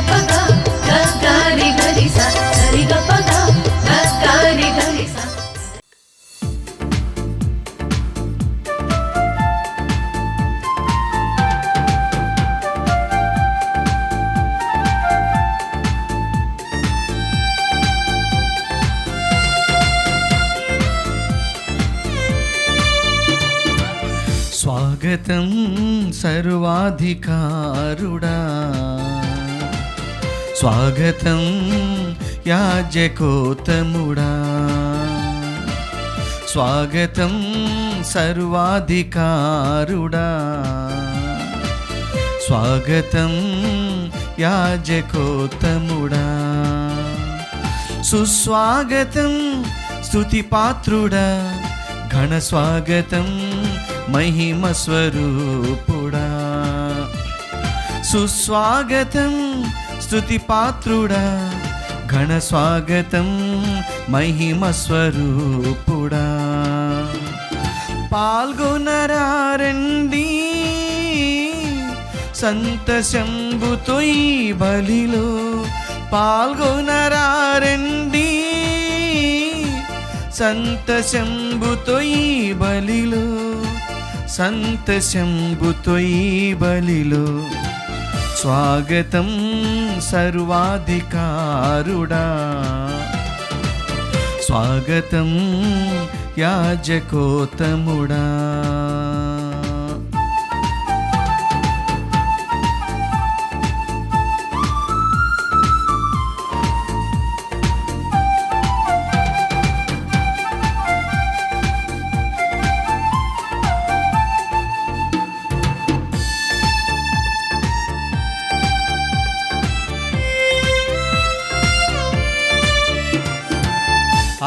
పద గరి గరి స సరి గ పద గరి గరి స. స్వాగతం సర్వాధికారుడా, స్వాగతం యాజకోత్తముడా, స్వాగతం సర్వాధికారుడా, స్వాగతం యాజకోత్తముడా, సుస్వాగతం స్తుతిపాత్రుడా, ఘన స్వాగతం మహిమ స్వరూపుడా, సుస్వాగతం స్తుతిపాత్రుడా, ఘన స్వాగతం మహిమ స్వరూపుడా. పాల్గొనరారండి సంతశంబుతో ఈ బలిలో, పాల్గొనరారండి సంతశంబుతో ఈ బలిలో, సంతశంబుతో ఈ బలిలో. స్వాగతం సర్వాధికారుడా, స్వాగతం యాజకోత్తముడా.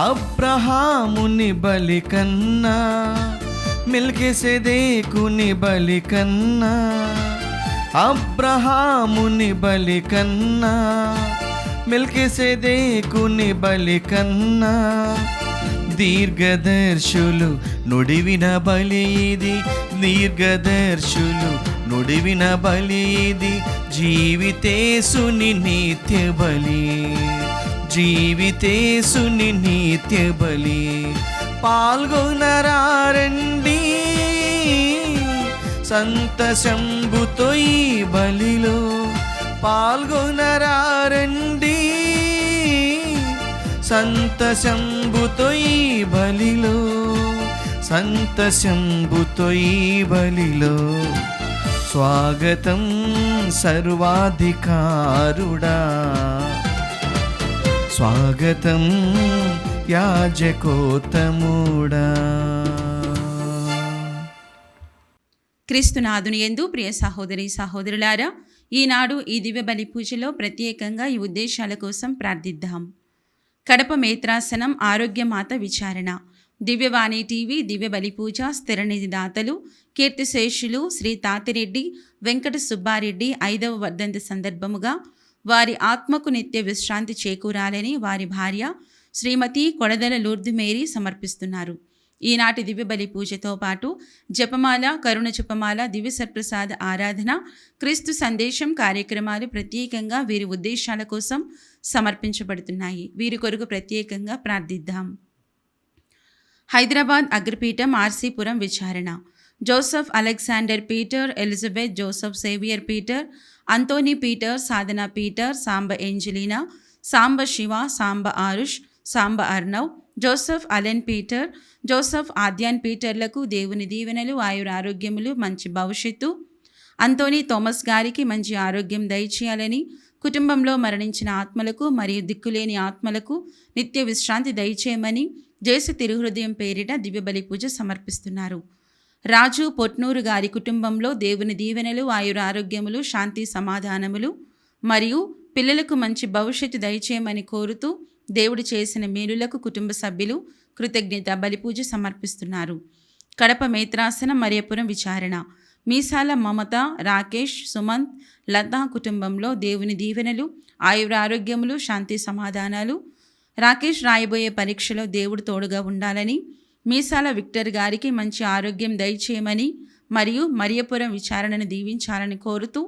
అబ్రహాముని బలి కన్నా, మెల్కీసెదెకుని బలి కన్నా, అబ్రహాముని బలి కన్నా, మెల్కీసెదెకుని బలి కన్నా, దీర్ఘదర్శులు నుడివిన బలి ఇది, దీర్ఘదర్శులు నుడివిన బలి ఇది, జీవితేసుని నిత్య బలి, జీవితేసుని నిత్య బలి. పాల్గొనరారండి సంతశంబుతో ఈ బలిలో, పాల్గొనరారండి సంతశంబుతో ఈ బలిలో, సంతశంబుతో ఈ బలిలో. స్వాగతం సర్వాధికారుడా, స్వాగతం యాజకోత్తముడా. క్రీస్తునాథుని యందు ప్రియ సహోదరి సహోదరులారా, ఈనాడు ఈ దివ్య బలి పూజలో ప్రత్యేకంగా ఈ ఉద్దేశాల కోసం ప్రార్థిద్దాం. కడప మేత్రాసనం ఆరోగ్యమాత విచారణ, దివ్యవాణి టీవీ దివ్య బలి పూజ స్థిరనిధి దాతలు కీర్తిశేషులు శ్రీ తాతిరెడ్డి వెంకట సుబ్బారెడ్డి 5వ వర్ధంతి సందర్భముగా వారి ఆత్మకు నిత్య విశ్రాంతి చేకూరాలని వారి భార్య శ్రీమతి కొడదల లూర్దు మేరీ సమర్పిస్తున్నారు. ఈనాటి దివ్య బలి పూజతో పాటు జపమాల, కరుణ జపమాల, దివ్య సత్ప్రసాద ఆరాధన, క్రీస్తు సందేశం కార్యక్రమాలు ప్రత్యేకంగా వీరి ఉద్దేశాల కోసం సమర్పించబడుతున్నాయి. వీరి కొరకు ప్రత్యేకంగా ప్రార్థిద్దాం. హైదరాబాద్ అగ్రపీఠం ఆర్సీపురం విచారణ, Joseph Alexander Peter, Elizabeth Joseph Xavier Peter, Anthony Peter, Sadhana Peter, Samba Angelina, Samba Shiva, Samba Aarush, Samba Arnav, Joseph Allen Peter, Joseph Aadyan పీటర్లకు దేవుని దీవెనలు, ఆయురారోగ్యములు, మంచి భవిష్యత్తు. అంతోనీ థోమస్ గారికి మంచి ఆరోగ్యం దయచేయాలని, కుటుంబంలో మరణించిన ఆత్మలకు మరియు దిక్కులేని ఆత్మలకు నిత్య విశ్రాంతి దయచేయమని జేసు తిరుహృదయం పేరిట దివ్యబలి పూజ సమర్పిస్తున్నారు. రాజు పొట్నూరు గారి కుటుంబంలో దేవుని దీవెనలు, ఆయురారోగ్యములు, శాంతి సమాధానములు మరియు పిల్లలకు మంచి భవిష్యత్తు దయచేయమని కోరుతూ దేవుడు చేసిన మేలులకు కుటుంబ సభ్యులు కృతజ్ఞత బలిపూజ సమర్పిస్తున్నారు. కడప మేత్రాసనం మరియపురం విచారణ, మీసాల మమత, రాకేష్, సుమంత్, లతా కుటుంబంలో దేవుని దీవెనలు, ఆయురారోగ్యములు, శాంతి సమాధానాలు. రాకేష్ రాయబోయే పరీక్షలో దేవుడు తోడుగా ఉండాలని, మీసాల విక్టర్ గారికి మంచి ఆరోగ్యం దయచేయమని మరియు మరియపురం విచారణను దీవించాలని కోరుతూ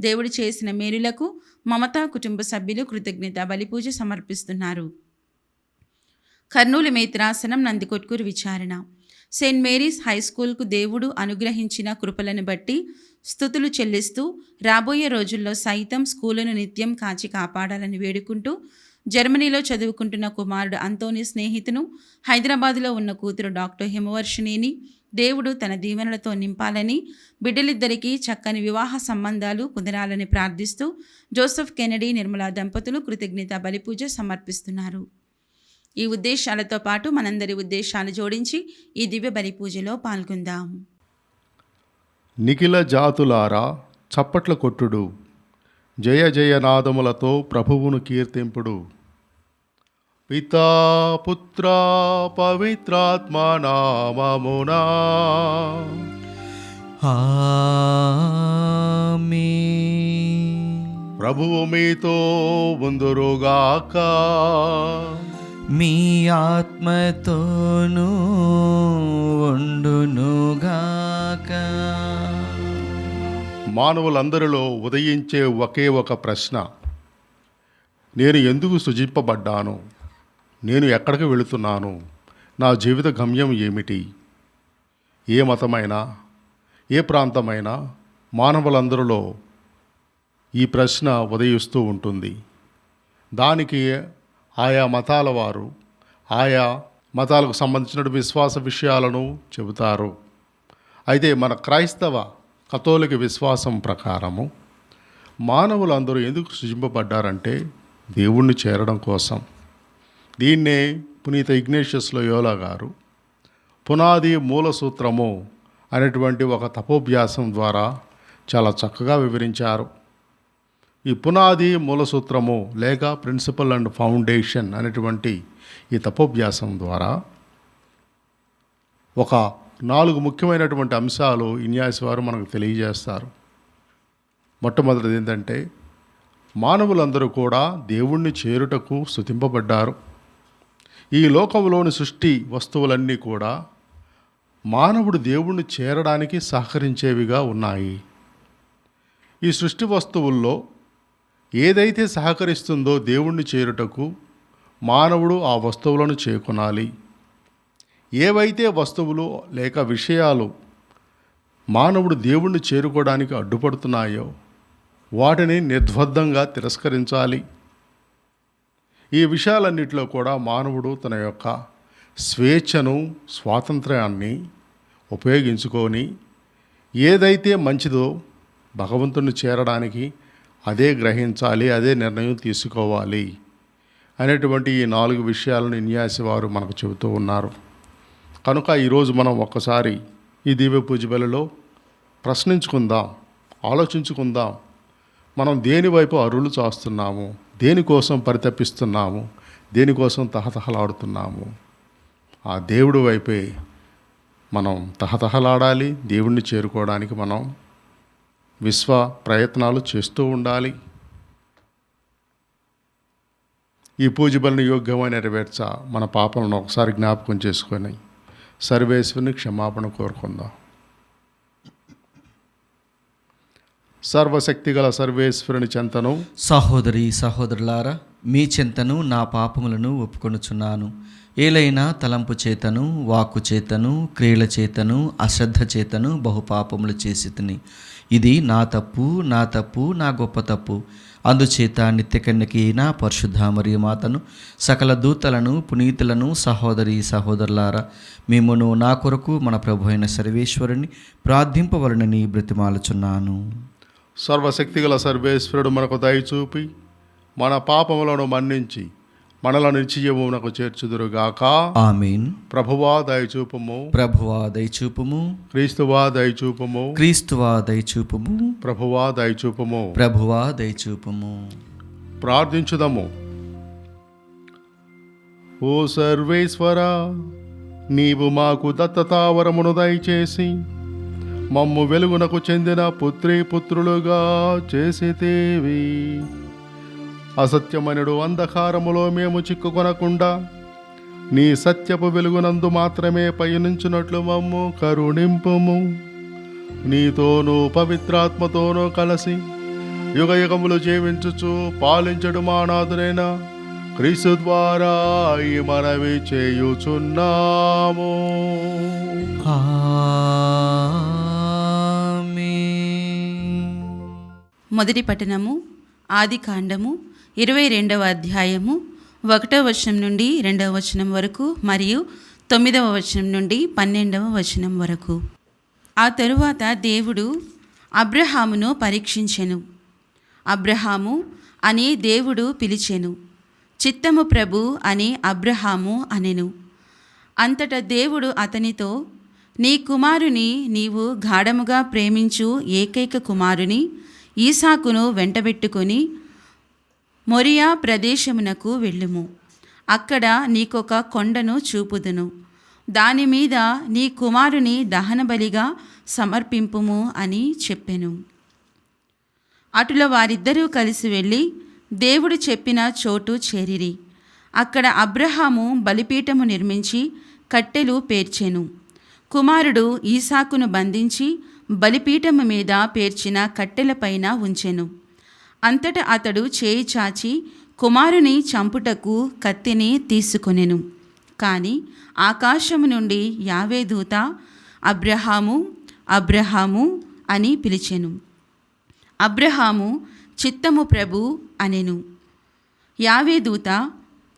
దేవుడు చేసిన మేలులకు మమతా కుటుంబ సభ్యులు కృతజ్ఞత బలిపూజ సమర్పిస్తున్నారు. కర్నూలు మేత్రాసనం నందికొట్కూరు విచారణ. సెయింట్ మేరీస్ హై స్కూల్కు దేవుడు అనుగ్రహించిన కృపలను బట్టి స్తుతులు చెల్లిస్తూ రాబోయే రోజుల్లో సైతం స్కూలును నిత్యం కాచి కాపాడాలని వేడుకుంటూ జర్మనీలో చదువుకుంటున్న కుమారుడు అంతోని స్నేహితును, హైదరాబాదులో ఉన్న కూతురు డాక్టర్ హిమవర్షిణిని దేవుడు తన దీవెనలతో నింపాలని, బిడ్డలిద్దరికీ చక్కని వివాహ సంబంధాలు కుదరాలని ప్రార్థిస్తూ జోసెఫ్ కెనడీ నిర్మలా దంపతులు కృతజ్ఞత బలిపూజ సమర్పిస్తున్నారు. ఈ ఉద్దేశాలతో పాటు మనందరి ఉద్దేశాలు జోడించి ఈ దివ్య బలిపూజలో పాల్గొందాం. నిఖిల జాతులారా చప్పట్ల కొట్టుడు, జయ జయనాదములతో ప్రభువును కీర్తింపుడు. పితా పుత్ర పవిత్రాత్మ నామమునా ఆమేన్. ప్రభువు మీతో ఉందురుగాక. మీ ఆత్మతోనూ ఉండునుగాక. మానవులందరిలో ఉదయించే ఒకే ఒక ప్రశ్న, నేను ఎందుకు సృజింపబడ్డాను? నేను ఎక్కడికి వెళుతున్నాను? నా జీవిత గమ్యం ఏమిటి? ఏ మతమైనా, ఏ ప్రాంతమైనా మానవులందరిలో ఈ ప్రశ్న ఉదయిస్తూ ఉంటుంది. దానికి ఆయా మతాల వారు ఆయా మతాలకు సంబంధించిన విశ్వాస విషయాలను చెబుతారు. అయితే మన క్రైస్తవ కథోలిక విశ్వాసం ప్రకారము మానవులందరూ ఎందుకు సృజింపబడ్డారంటే దేవుణ్ణి చేరడం కోసం. దీన్నే పునీత ఇగ్నేషియస్ లోయోలా గారు పునాది మూల సూత్రము అనేటువంటి ఒక తపోభ్యాసం ద్వారా చాలా చక్కగా వివరించారు. ఈ పునాది మూల సూత్రము లేక ప్రిన్సిపల్ అండ్ ఫౌండేషన్ అనేటువంటి ఈ తపోభ్యాసం ద్వారా ఒక 4 ముఖ్యమైనటువంటి అంశాలు ఇన్యాసి వారు మనకు తెలియజేస్తారు. మొట్టమొదటిది ఏంటంటే మానవులందరూ కూడా దేవుణ్ణి చేరుటకు స్తుతింపబడ్డారు. ఈ లోకంలోని సృష్టి వస్తువులన్నీ కూడా మానవుడు దేవుణ్ణి చేరడానికి సహకరించేవిగా ఉన్నాయి. ఈ సృష్టి వస్తువుల్లో ఏదైతే సహకరిస్తుందో దేవుణ్ణి చేరుటకు మానవుడు ఆ వస్తువులను చేకొనాలి. ఏవైతే వస్తువులు లేక విషయాలు మానవుడు దేవుణ్ణి చేరుకోవడానికి అడ్డుపడుతున్నాయో వాటిని నిర్ద్వందంగా తిరస్కరించాలి. ఈ విషయాలన్నిటిలో కూడా మానవుడు తన యొక్క స్వేచ్ఛను, స్వాతంత్ర్యాన్ని ఉపయోగించుకొని ఏదైతే మంచిదో భగవంతుని చేరడానికి అదే గ్రహించాలి, అదే నిర్ణయం తీసుకోవాలి అనేటువంటి ఈ 4 విషయాలను ఇన్యాసి వారు మనకు చెబుతూ ఉన్నారు. కనుక ఈరోజు మనం ఒక్కసారి ఈ దివ్య పూజ బలిలో ప్రశ్నించుకుందాం, ఆలోచించుకుందాం. మనం దేనివైపు అరులు చాస్తున్నాము, దేనికోసం పరితపిస్తున్నాము, దేనికోసం తహతహలాడుతున్నాము. ఆ దేవుడి వైపే మనం తహతహలాడాలి. దేవుణ్ణి చేరుకోవడానికి మనం విశ్వ ప్రయత్నాలు చేస్తూ ఉండాలి. ఈ పూజ బలిని యోగ్యమైన నెరవేర్చ మన పాపలను ఒకసారి జ్ఞాపకం చేసుకొని సర్వేశ్వరుని క్షమాపణ కోరుకుందాం. సర్వశక్తిగల సర్వేశ్వరుని చెంతను సహోదరి సహోదరులారా, మీ చెంతను నా పాపములను ఒప్పుకొనుచున్నాను. ఏలైనా తలంపు చేతను, వాక్కు చేతను, క్రియల చేతను, అశ్రద్ధ చేతను బహుపాపములు చేసి తిని. ఇది నా తప్పు, నా తప్పు, నా గొప్ప తప్పు. అందుచేత నిత్యకన్యకి అయిన పరిశుద్ధ మరియు మాతను, సకల దూతలను, పునీతులను, సహోదరి సహోదరులారా, మిమ్మును నా కొరకు మన ప్రభు అయిన సర్వేశ్వరుని ప్రార్థింపవలనని బ్రతిమాలుచున్నాను. సర్వశక్తిగల సర్వేశ్వరుడు మనకు దయచూపి మన పాపములను మన్నించి మనలను నిత్యజీవమునకు చేర్చుదురుగాక. ఆమేన్. ప్రభువా దయచూపము, ప్రభువా దయచూపుము, క్రీస్తువా దయచూపము, క్రీస్తువా దయచూపుము, ప్రభువా దయచూపము. ప్రభువా దయచూపుము. ప్రార్థించుదము. ఓ సర్వేశ్వరా, నీవు మాకు దత్తతావరమును దయచేసి మమ్ము వెలుగునకు చెందిన పుత్రీ పుత్రులుగా చేసితేవి. అసత్యమనుడు అంధకారములో మేము చిక్కుకొనకుండా నీ సత్యపు వెలుగునందు మాత్రమే పయనించున్నట్లు మమ్ము కరుణింపుము. నీతోనూ పవిత్రాత్మతోనూ కలిసి యుగ యుగములు జీవించుచు పాలించడు మా నాథునైన క్రీస్తు ద్వారా ఈ మనవి చేయుచున్నాము. మొదటి పట్టణము ఆది కాండము 22వ అధ్యాయము 1వ వచనం నుండి 2వ వచనం వరకు మరియు 9వ వచనం నుండి 12వ వచనం వరకు. ఆ తరువాత దేవుడు అబ్రహామును పరీక్షించెను. అబ్రహాము అని దేవుడు పిలిచెను. చిత్తము ప్రభు అని అబ్రహాము అనెను. అంతటా దేవుడు అతనితో, నీ కుమారుని, నీవు గాఢముగా ప్రేమించు ఏకైక కుమారుని ఈసాకును వెంటబెట్టుకొని మొరియా ప్రదేశమునకు వెళ్ళుము. అక్కడ నీకొక కొండను చూపుదును. దానిమీద నీ కుమారుని దహనబలిగా సమర్పింపుము అని చెప్పెను. అటుల వారిద్దరూ కలిసి వెళ్ళి దేవుడు చెప్పిన చోటు చేరిరి. అక్కడ అబ్రహాము బలిపీఠము నిర్మించి కట్టెలు పేర్చెను. కుమారుడు ఈసాకును బంధించి బలిపీఠము మీద పేర్చిన కట్టెలపైన ఉంచెను. అంతటా అతడు చేయి చాచి కుమారుని చంపుటకు కత్తిని తీసుకొనెను. కాని ఆకాశము నుండి యావే దూత అబ్రహాము, అబ్రహాము అని పిలిచెను. అబ్రహాము చిత్తము ప్రభు అనెను. యావే దూత,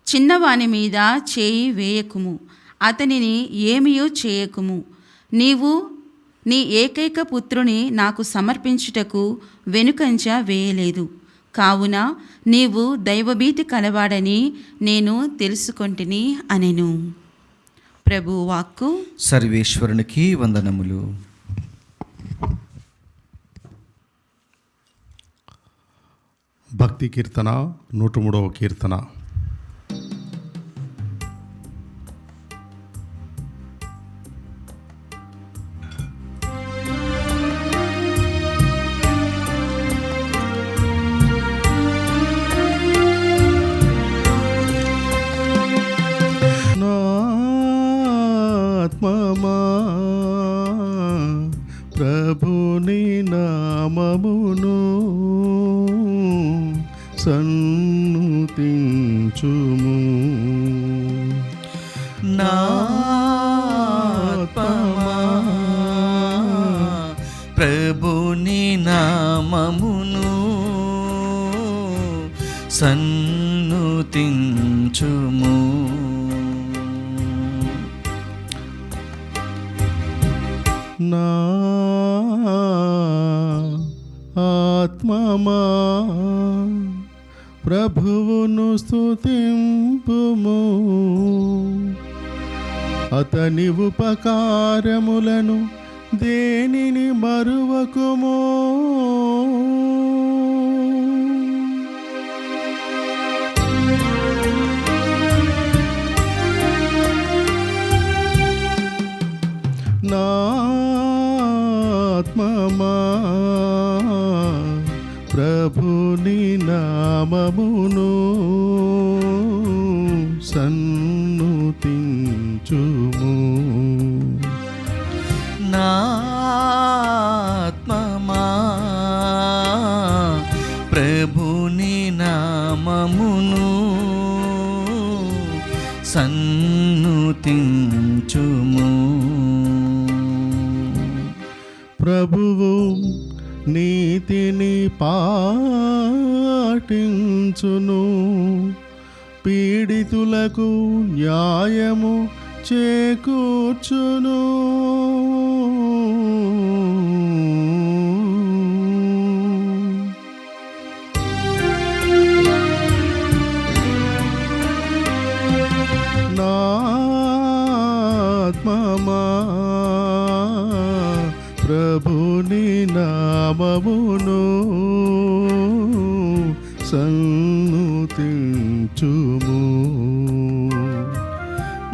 చిన్నవాని మీద చేయి వేయకుము, అతనిని ఏమీయూ చేయకుము. నీవు నీ ఏకైక పుత్రుని నాకు సమర్పించుటకు వెనుకంజ వేయలేదు. కావున నీవు దైవభీతి కలవాడని నేను తెలుసుకొంటిని అనెను. ప్రభు వాక్కు. సర్వేశ్వరునికి వందనములు. భక్తి కీర్తన 103వ కీర్తన. ఆత్మమా ప్రభుని నామమును సన్నుతించుము. నాత్మమా ప్రభుని నామమును సన్నుతించుము. నా ఆత్మమా ప్రభువును స్తుతింపుము. అతని ఉపకారములను దేనిని మరువకుము. నా ఆత్మమా ప్రభుని నామమును సన్నుతించుము. నాత్మమా ప్రభుని నామమును సన్నుతించుము. ప్రభువు నీతిని పాటించును, పీడితులకు న్యాయము చేకూర్చును. నా ఆత్మమా ప్రభుని నామమును సన్నుతించుము.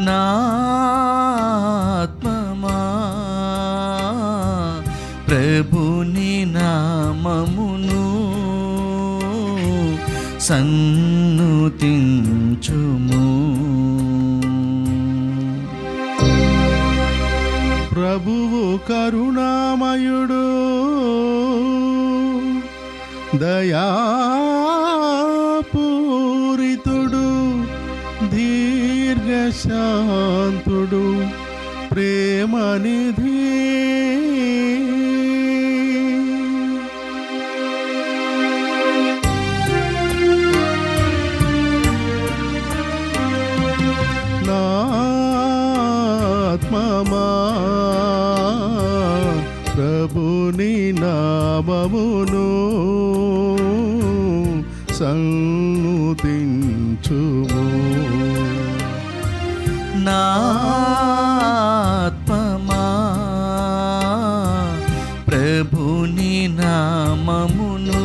నాత్మమా ప్రభుని నామమును సన్నుతించుము. ప్రభువు కరుణామయుడు, దయాపూరితుడు దీర్ఘశాంతుడు ప్రేమనిధి నాత్మమా ప్రభుని నామమును సన్నుతించుము. నాత్మమా ప్రభుని నామమును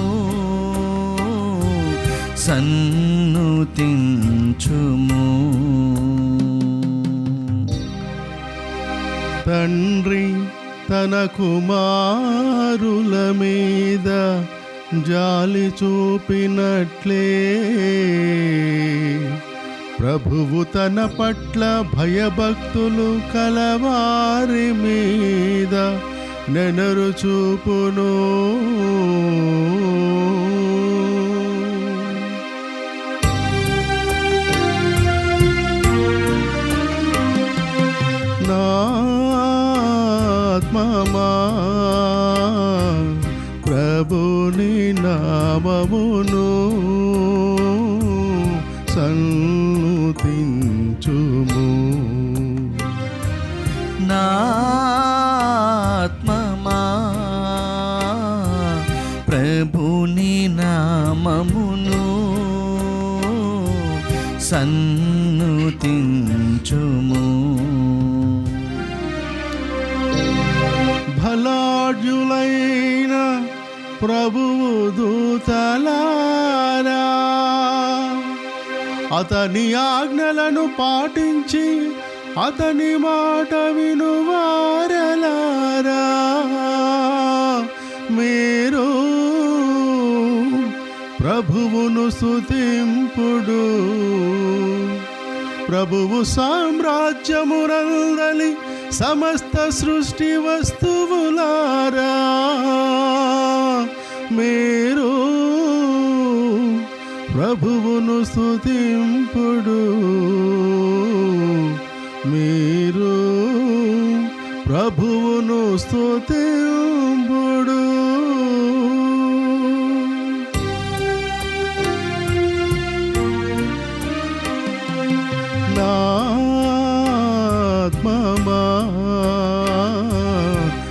సన్నుతించుము. తండ్రి తన కుమారుల మీద జాలి చూపినట్లే ప్రభువు తన పట్ల భయభక్తులు కలవారి మీద నెనరు చూపును. నాత్మమా ప్రభుని నామమును సన్నుతించుము. నాత్మమా ప్రభుని నామమును సన్నుతించుము. భలాఢ్యులైన ప్రభువు దూతలారా అతని ఆజ్ఞలను పాటించి అతని మాట వినువారలారా మీరు ప్రభువును స్తుతింపుడు. ప్రభువు సామ్రాజ్యమునందలి సమస్త సృష్టి వస్తువులారా మీరు ప్రభువును స్తుతింపుడు. మీరు ప్రభువును స్తుతింపుడు. నాత్మమా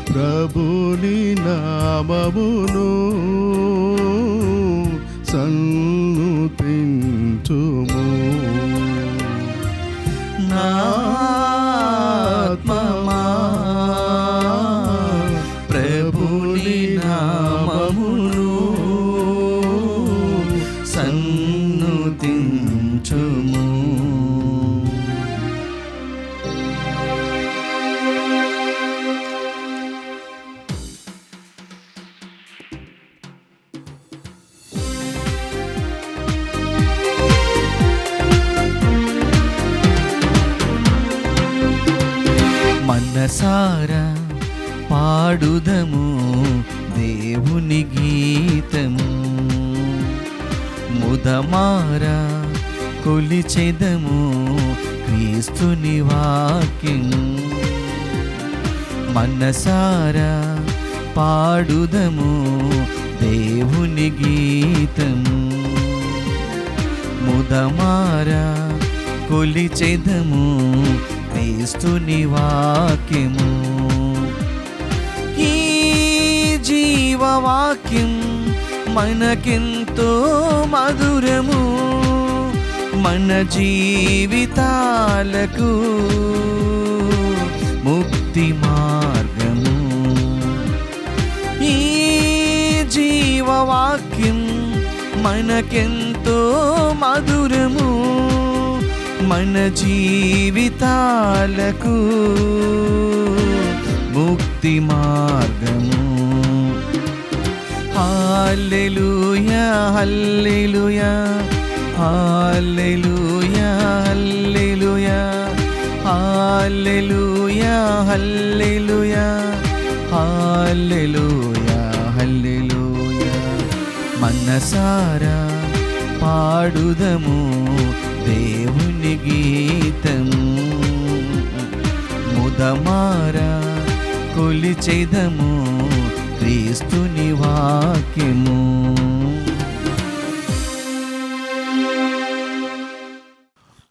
ప్రభుని నామమును సన్నుతించుము. నాత్మమా ప్రభుని నామమును సన్నుతించుము. మనసారా పాడుదము దేవుని గీతము, ముదమారా కొలిచెదము క్రీస్తుని వాక్యము. మనసారా పాడుదము దేవుని గీతము, ముదమారా కొలిచెదము క్రీస్తుని వాక్యము. ఈ జీవవాక్యం మనకెంతో మధురము, మన జీవితాలకు ముక్తి మార్గము. ఈ జీవవాక్యం మనకెంతో మధురము, మన జీవితాలకు ముక్తి మార్గము. హల్లెలూయా హల్లెలూయా హల్లెలూయా హల్లెలూయా హల్లెలూయా హల్లెలూయా హల్లెలూయా హల్లెలూయా. మనసారా పాడుదము దేవుని గీతము, ముదమారా కొలిచెదము క్రీస్తుని వాక్యము.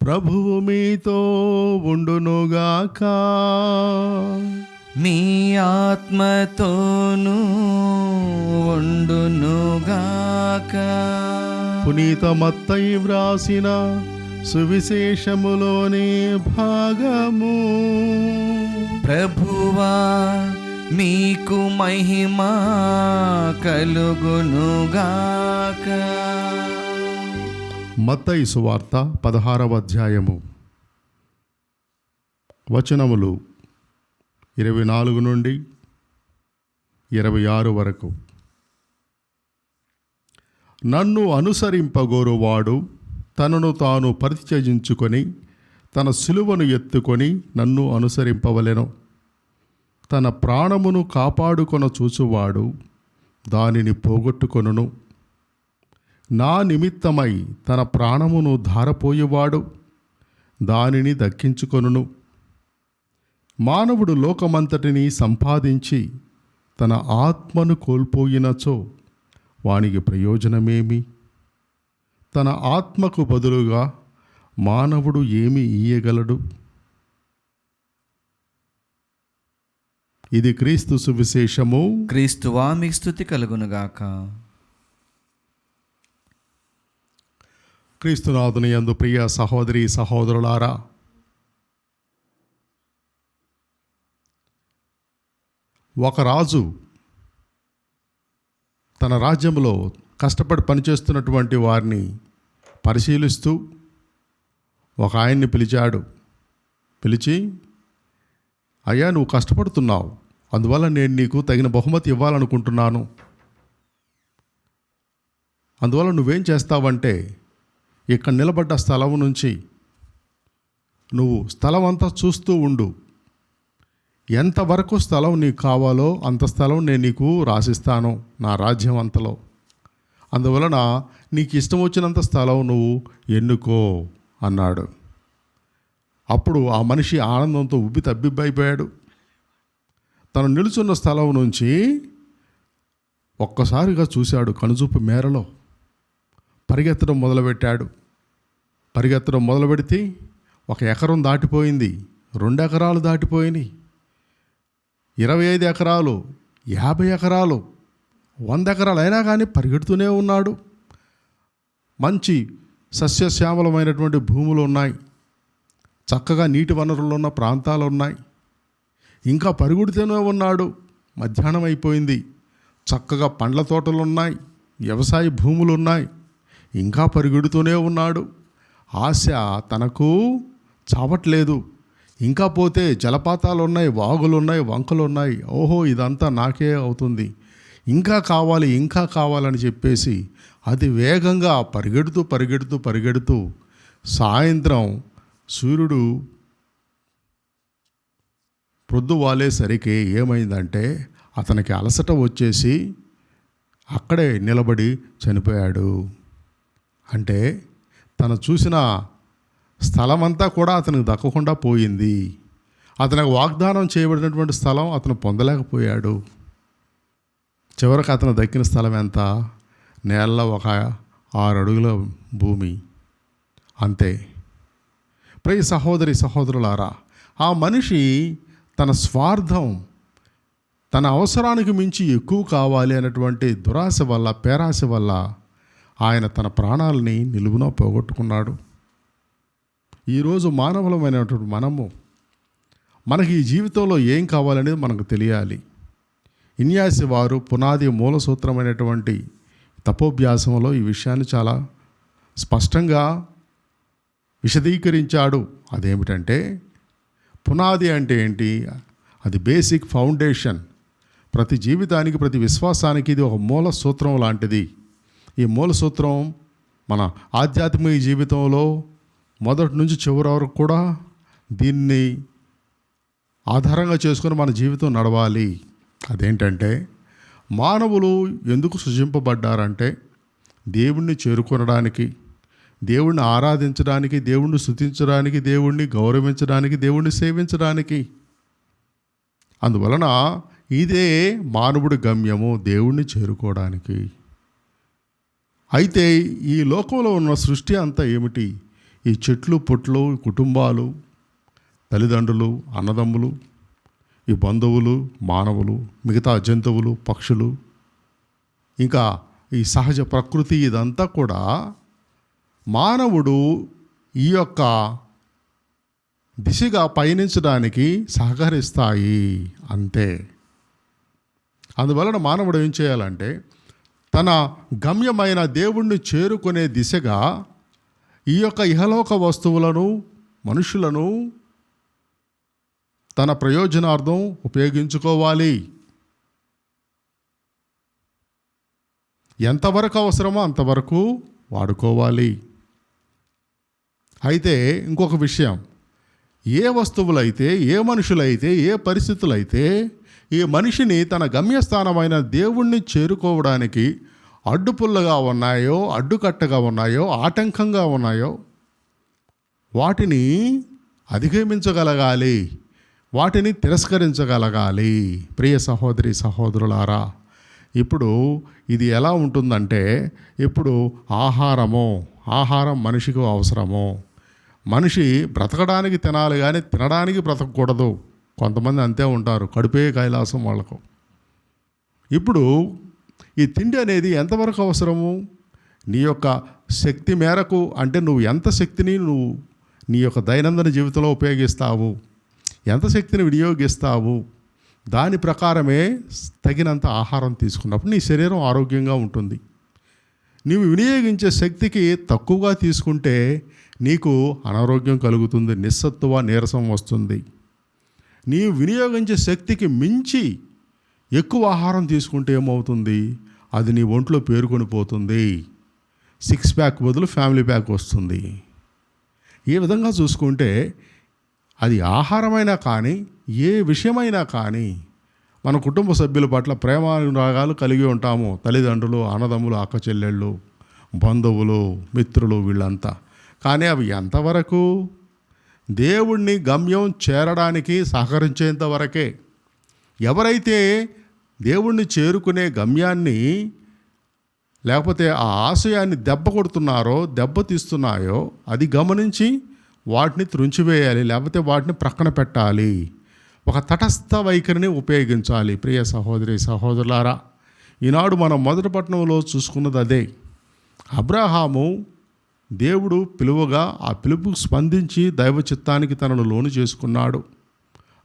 ప్రభువు మీతో ఉండునుగాక. మీ ఆత్మతోనూ ఉండునుగాక. పునీత మత్తయి వ్రాసిన సువిశేషములోని భాగము. ప్రభువా మీకు మహిమ కలుగునుగాక. మత్తయి సువార్త 16వ అధ్యాయము వచనములు 24 నుండి 26 వరకు. నన్ను అనుసరింపగోరువాడు తనను తాను పరిత్యజించుకొని తన సిలువను ఎత్తుకొని నన్ను అనుసరింపవలెను. తన ప్రాణమును కాపాడుకొన చూచువాడు దానిని పోగొట్టుకొనును. నా నిమిత్తమై తన ప్రాణమును ధారపోయేవాడు దానిని దక్కించుకొనును. మానవుడు లోకమంతటిని సంపాదించి తన ఆత్మను కోల్పోయినచో వానికి ప్రయోజనమేమి? తన ఆత్మకు బదులుగా మానవుడు ఏమి ఇయ్యగలడు? ఇది క్రీస్తు సువిశేషము. క్రీస్తువా మీకు స్తుతి కలుగునుగాక. క్రీస్తునాథుని యందు ప్రియ సహోదరి సహోదరులారా, ఒక రాజు తన రాజ్యంలో కష్టపడి పనిచేస్తున్నటువంటి వారిని పరిశీలిస్తూ ఒక ఆయన్ని పిలిచాడు. పిలిచి, అయ్యా, నువ్వు కష్టపడుతున్నావు, అందువల్ల నేను నీకు తగిన బహుమతి ఇవ్వాలనుకుంటున్నాను. అందువల్ల నువ్వేం చేస్తావంటే, ఇక్కడ నిలబడ్డ స్థలం నుంచి నువ్వు స్థలం అంతా చూస్తూ ఉండు. ఎంతవరకు స్థలం నీకు కావాలో అంత స్థలం నేను నీకు రాసిస్తాను నా రాజ్యం అంతలో. అందువలన నీకు ఇష్టం వచ్చినంత స్థలం నువ్వు ఎన్నుకో అన్నాడు. అప్పుడు ఆ మనిషి ఆనందంతో తబ్బిబ్బైపోయాడు. తను నిలుచున్న స్థలం నుంచి ఒక్కసారిగా చూశాడు. కనుచూపు మేరలో పరిగెత్తడం మొదలుపెట్టాడు. పరిగెత్తడం మొదలుపెడితే 1 ఎకరం దాటిపోయింది, 2 ఎకరాలు దాటిపోయినాయి, 25 ఎకరాలు, 50 ఎకరాలు, 100 ఎకరాలు అయినా కానీ పరిగెడుతూనే ఉన్నాడు. మంచి సస్యశ్యామలమైనటువంటి భూములు ఉన్నాయి, చక్కగా నీటి వనరులు ఉన్న ప్రాంతాలు ఉన్నాయి. ఇంకా పరిగెడుతూనే ఉన్నాడు. మధ్యాహ్నం అయిపోయింది. చక్కగా పండ్ల తోటలు ఉన్నాయి, వ్యవసాయ భూములు ఉన్నాయి. ఇంకా పరిగెడుతూనే ఉన్నాడు. ఆశ తనకు చావట్లేదు. ఇంకా పోతే జలపాతాలు ఉన్నాయి, వాగులు ఉన్నాయి, వంకలు ఉన్నాయి. ఓహో, ఇదంతా నాకే అవుతుంది, ఇంకా కావాలి, ఇంకా కావాలని చెప్పేసి అతి వేగంగా పరిగెడుతూ సాయంత్రం సూర్యుడు ప్రొద్దు వాలేసరికి ఏమైందంటే అతనికి అలసట వచ్చేసి అక్కడే నిలబడి చనిపోయాడు. అంటే తను చూసిన స్థలమంతా కూడా అతనికి దక్కకుండా పోయింది. అతనికి వాగ్దానం చేయబడినటువంటి స్థలం అతను పొందలేకపోయాడు. చివరికి అతను దక్కిన స్థలం ఎంత? నేలలో 6 అడుగుల భూమి, అంతే. ప్రియ సహోదరి సహోదరులారా, ఆ మనిషి తన స్వార్థం, తన అవసరానికి మించి ఎక్కువ కావాలి అనేటువంటి దురాశ వల్ల, పేరాశ వల్ల ఆయన తన ప్రాణాలని నిలువున పోగొట్టుకున్నాడు. ఈరోజు మానవులమైనటువంటి మనకి ఈ జీవితంలో ఏం కావాలనేది మనకు తెలియాలి. ఇన్యాసి వారు పునాది మూల సూత్రమైనటువంటి తపోభ్యాసంలో ఈ విషయాన్ని చాలా స్పష్టంగా విశదీకరించాడు. అదేమిటంటే, పునాది అంటే ఏంటి? అది బేసిక్ ఫౌండేషన్. ప్రతి జీవితానికి, ప్రతి విశ్వాసానికి ఇది ఒక మూల సూత్రం లాంటిది. ఈ మూల సూత్రం మన ఆధ్యాత్మిక జీవితంలో మొదటి నుంచి చివరి వరకు కూడా దీన్ని ఆధారంగా చేసుకొని మన జీవితం నడవాలి. అదేంటంటే, మానవులు ఎందుకు సృజింపబడ్డారంటే దేవుణ్ణి చేరుకొనడానికి, దేవుణ్ణి ఆరాధించడానికి, దేవుణ్ణి స్తుతించడానికి, దేవుణ్ణి గౌరవించడానికి, దేవుణ్ణి సేవించడానికి. అందువలన ఇదే మానవుడి గమ్యము, దేవుణ్ణి చేరుకోవడానికి. అయితే ఈ లోకంలో ఉన్న సృష్టి అంతా ఏమిటి? ఈ చెట్లు, పుట్లు, కుటుంబాలు, తల్లిదండ్రులు, అన్నదమ్ములు, ఈ బంధువులు, మానవులు, మిగతా జంతువులు, పక్షులు, ఇంకా ఈ సహజ ప్రకృతి, ఇదంతా కూడా మానవుడు ఈ యొక్క దిశగా పయనించడానికి సహకరిస్తాయి అంతే. అందువలన మానవుడు ఏం చేయాలంటే తన గమ్యమైన దేవుణ్ణి చేరుకునే దిశగా ఈ యొక్క ఇహలోక వస్తువులను, మనుషులను తన ప్రయోజనార్థం ఉపయోగించుకోవాలి. ఎంతవరకు అవసరమో అంతవరకు వాడుకోవాలి. అయితే ఇంకొక విషయం, ఏ వస్తువులైతే, ఏ మనుషులైతే, ఏ పరిస్థితులైతే ఈ మనిషిని తన గమ్యస్థానమైన దేవుణ్ణి చేరుకోవడానికి అడ్డుపుల్లగా ఉన్నాయో, అడ్డుకట్టగా ఉన్నాయో, ఆటంకంగా ఉన్నాయో వాటిని అధిగమించగలగాలి, వాటిని తిరస్కరించగలగాలి. ప్రియ సహోదరి సహోదరులారా, ఇప్పుడు ఇది ఎలా ఉంటుందంటే, ఇప్పుడు ఆహారం మనిషికి అవసరము. మనిషి బ్రతకడానికి తినాలి కానీ తినడానికి బ్రతకూడదు. కొంతమంది అంతే ఉంటారు, కడుపే కైలాసం వాళ్ళకు. ఇప్పుడు ఈ తిండి అనేది ఎంతవరకు అవసరము? నీ యొక్క శక్తి మేరకు, అంటే నువ్వు ఎంత శక్తిని నువ్వు నీ యొక్క దైనందిన జీవితంలో ఉపయోగిస్తావు, ఎంత శక్తిని వినియోగిస్తావు, దాని ప్రకారమే తగినంత ఆహారం తీసుకున్నప్పుడు నీ శరీరం ఆరోగ్యంగా ఉంటుంది. నీవు వినియోగించే శక్తికి తక్కువగా తీసుకుంటే నీకు అనారోగ్యం కలుగుతుంది, నిస్సత్తువ, నీరసం వస్తుంది. నీవు వినియోగించే శక్తికి మించి ఎక్కువ ఆహారం తీసుకుంటే ఏమవుతుంది? అది నీ ఒంట్లో పేరుకొని పోతుంది. 6 ప్యాక్ బదులు ఫ్యామిలీ ప్యాక్ వస్తుంది. ఈ విధంగా చూసుకుంటే అది ఆహారమైనా కానీ, ఏ విషయమైనా కానీ, మన కుటుంబ సభ్యుల పట్ల ప్రేమానురాగాలు కలిగి ఉంటాము. తల్లిదండ్రులు, అన్నదమ్ములు, అక్క చెల్లెళ్ళు, బంధువులు, మిత్రులు, వీళ్ళంతా. కానీ అవి ఎంతవరకు? దేవుణ్ణి గమ్యం చేరడానికి సహకరించేంత వరకే. ఎవరైతే దేవుణ్ణి చేరుకునే గమ్యాన్ని లేకపోతే ఆ ఆశయాన్ని దెబ్బ కొడుతున్నారో, దెబ్బతీస్తున్నాయో అది గమనించి వాటిని త్రుంచివేయాలి, లేకపోతే వాటిని ప్రక్కన పెట్టాలి. ఒక తటస్థ వైఖరిని ఉపయోగించాలి. ప్రియ సహోదరి సహోదరులారా, ఈనాడు మనం మొదటి పట్టణంలో చూసుకున్నది అదే. అబ్రహాము దేవుడు పిలువగా ఆ పిలుపుకు స్పందించి దైవ చిత్తానికి తనను లోను చేసుకున్నాడు.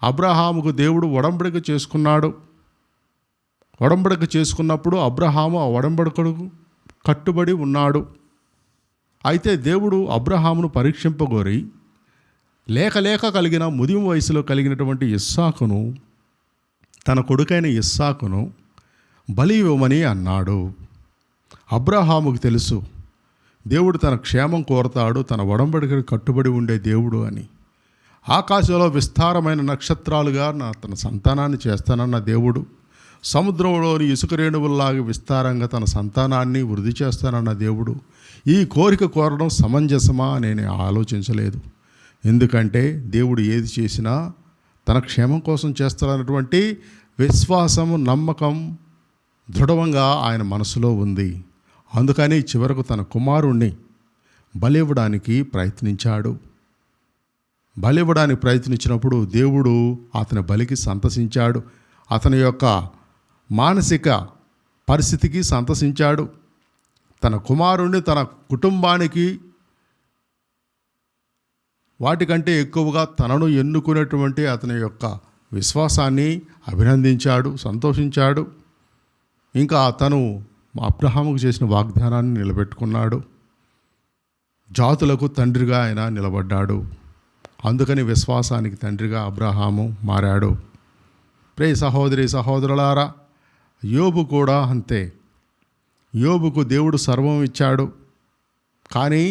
అబ్రహాముకు దేవుడు ఒడంబడిక చేసుకున్నాడు. ఒడంబడిక చేసుకున్నప్పుడు అబ్రహాము ఆ ఒడంబడికకు కట్టుబడి ఉన్నాడు. అయితే దేవుడు అబ్రహామును పరీక్షింపగోరి లేక కలిగిన ముదిమ వయసులో కలిగినటువంటి ఇస్సాకును, తన కొడుకైన ఇస్సాకును బలి ఇవ్వమని అన్నాడు. అబ్రహాముకు తెలుసు దేవుడు తన క్షేమం కోరతాడు, తన ఒడంబడికకు కట్టుబడి ఉండే దేవుడు అని. ఆకాశంలో విస్తారమైన నక్షత్రాలుగా తన సంతానాన్ని చేస్తానన్న దేవుడు, సముద్రంలోని ఇసుక రేణువుల్లాగా విస్తారంగా తన సంతానాన్ని వృద్ధి చేస్తానన్న దేవుడు ఈ కోరిక కోరడం సమంజసమా నేను ఆలోచించలేదు. ఎందుకంటే దేవుడు ఏది చేసినా తన క్షేమం కోసం చేస్తారన్నటువంటి విశ్వాసం, నమ్మకం దృఢంగా ఆయన మనసులో ఉంది. అందుకని చివరకు తన కుమారుణ్ణి బలివ్వడానికి ప్రయత్నించాడు. బలివ్వడానికి ప్రయత్నించినప్పుడు దేవుడు అతని బలికి సంతసించాడు. అతని యొక్క మానసిక పరిస్థితికి సంతసించాడు. తన కుమారుణ్ణి తన కుటుంబానికి వాటికంటే ఎక్కువగా తనను ఎన్నుకునేటువంటి అతని యొక్క విశ్వాసాన్ని అభినందించాడు, సంతోషించాడు. ఇంకా తను అబ్రహాముకు చేసిన వాగ్దానాన్ని నిలబెట్టుకున్నాడు. జాతులకు తండ్రిగా ఆయన నిలబడ్డాడు. అందుకని విశ్వాసానికి తండ్రిగా అబ్రహాము మారాడు. ప్రియ సహోదరి సహోదరులారా, యోబు కూడా అంతే. యోబుకు దేవుడు సర్వం ఇచ్చాడు, కానీ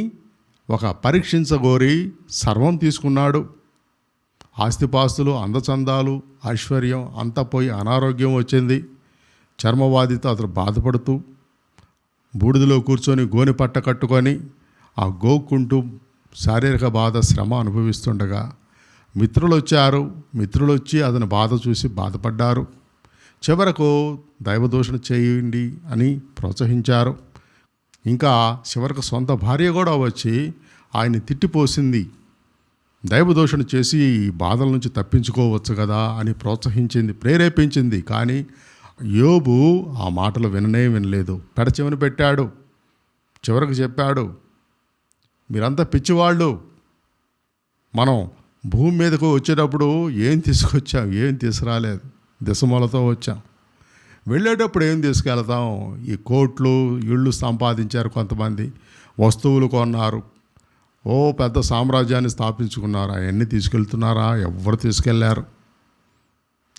ఒక పరీక్షించగోరి సర్వం తీసుకున్నాడు. ఆస్తిపాస్తులు, అందచందాలు, ఐశ్వర్యం అంతా పోయి అనారోగ్యం వచ్చింది. చర్మవ్యాధితో అతను బాధపడుతూ బూడిదలో కూర్చొని గోనె పట్ట కట్టుకొని ఆ గోక్కుంటూ శారీరక బాధ శ్రమ అనుభవిస్తుండగా మిత్రులు వచ్చి అతని బాధ చూసి బాధపడ్డారు. చివరకు దైవదూషణ చేయండి అని ప్రోత్సహించారు. ఇంకా చివరకు సొంత భార్య కూడా వచ్చి ఆయన్ని తిట్టిపోసింది. దైవదూషణ చేసి ఈ బాధల నుంచి తప్పించుకోవచ్చు కదా అని ప్రోత్సహించింది, ప్రేరేపించింది. కానీ యోబు ఆ మాటలు వినలేదు. పెడచెవిని పెట్టాడు. చివరకు చెప్పాడు, మీరంతా పిచ్చివాళ్ళు. మనం భూమి మీదకు వచ్చేటప్పుడు ఏం తీసుకొచ్చాం? ఏం తీసుకురాలేదు. దిశమూలతో వచ్చాం. వెళ్ళేటప్పుడు ఏం తీసుకెళ్తాం? ఈ కోట్లు ఇళ్ళు సంపాదించారు, కొంతమంది వస్తువులు కొన్నారు, పెద్ద సామ్రాజ్యాన్ని స్థాపించుకున్నారు. అవన్నీ తీసుకెళ్తున్నారా? ఎవరు తీసుకెళ్లారు?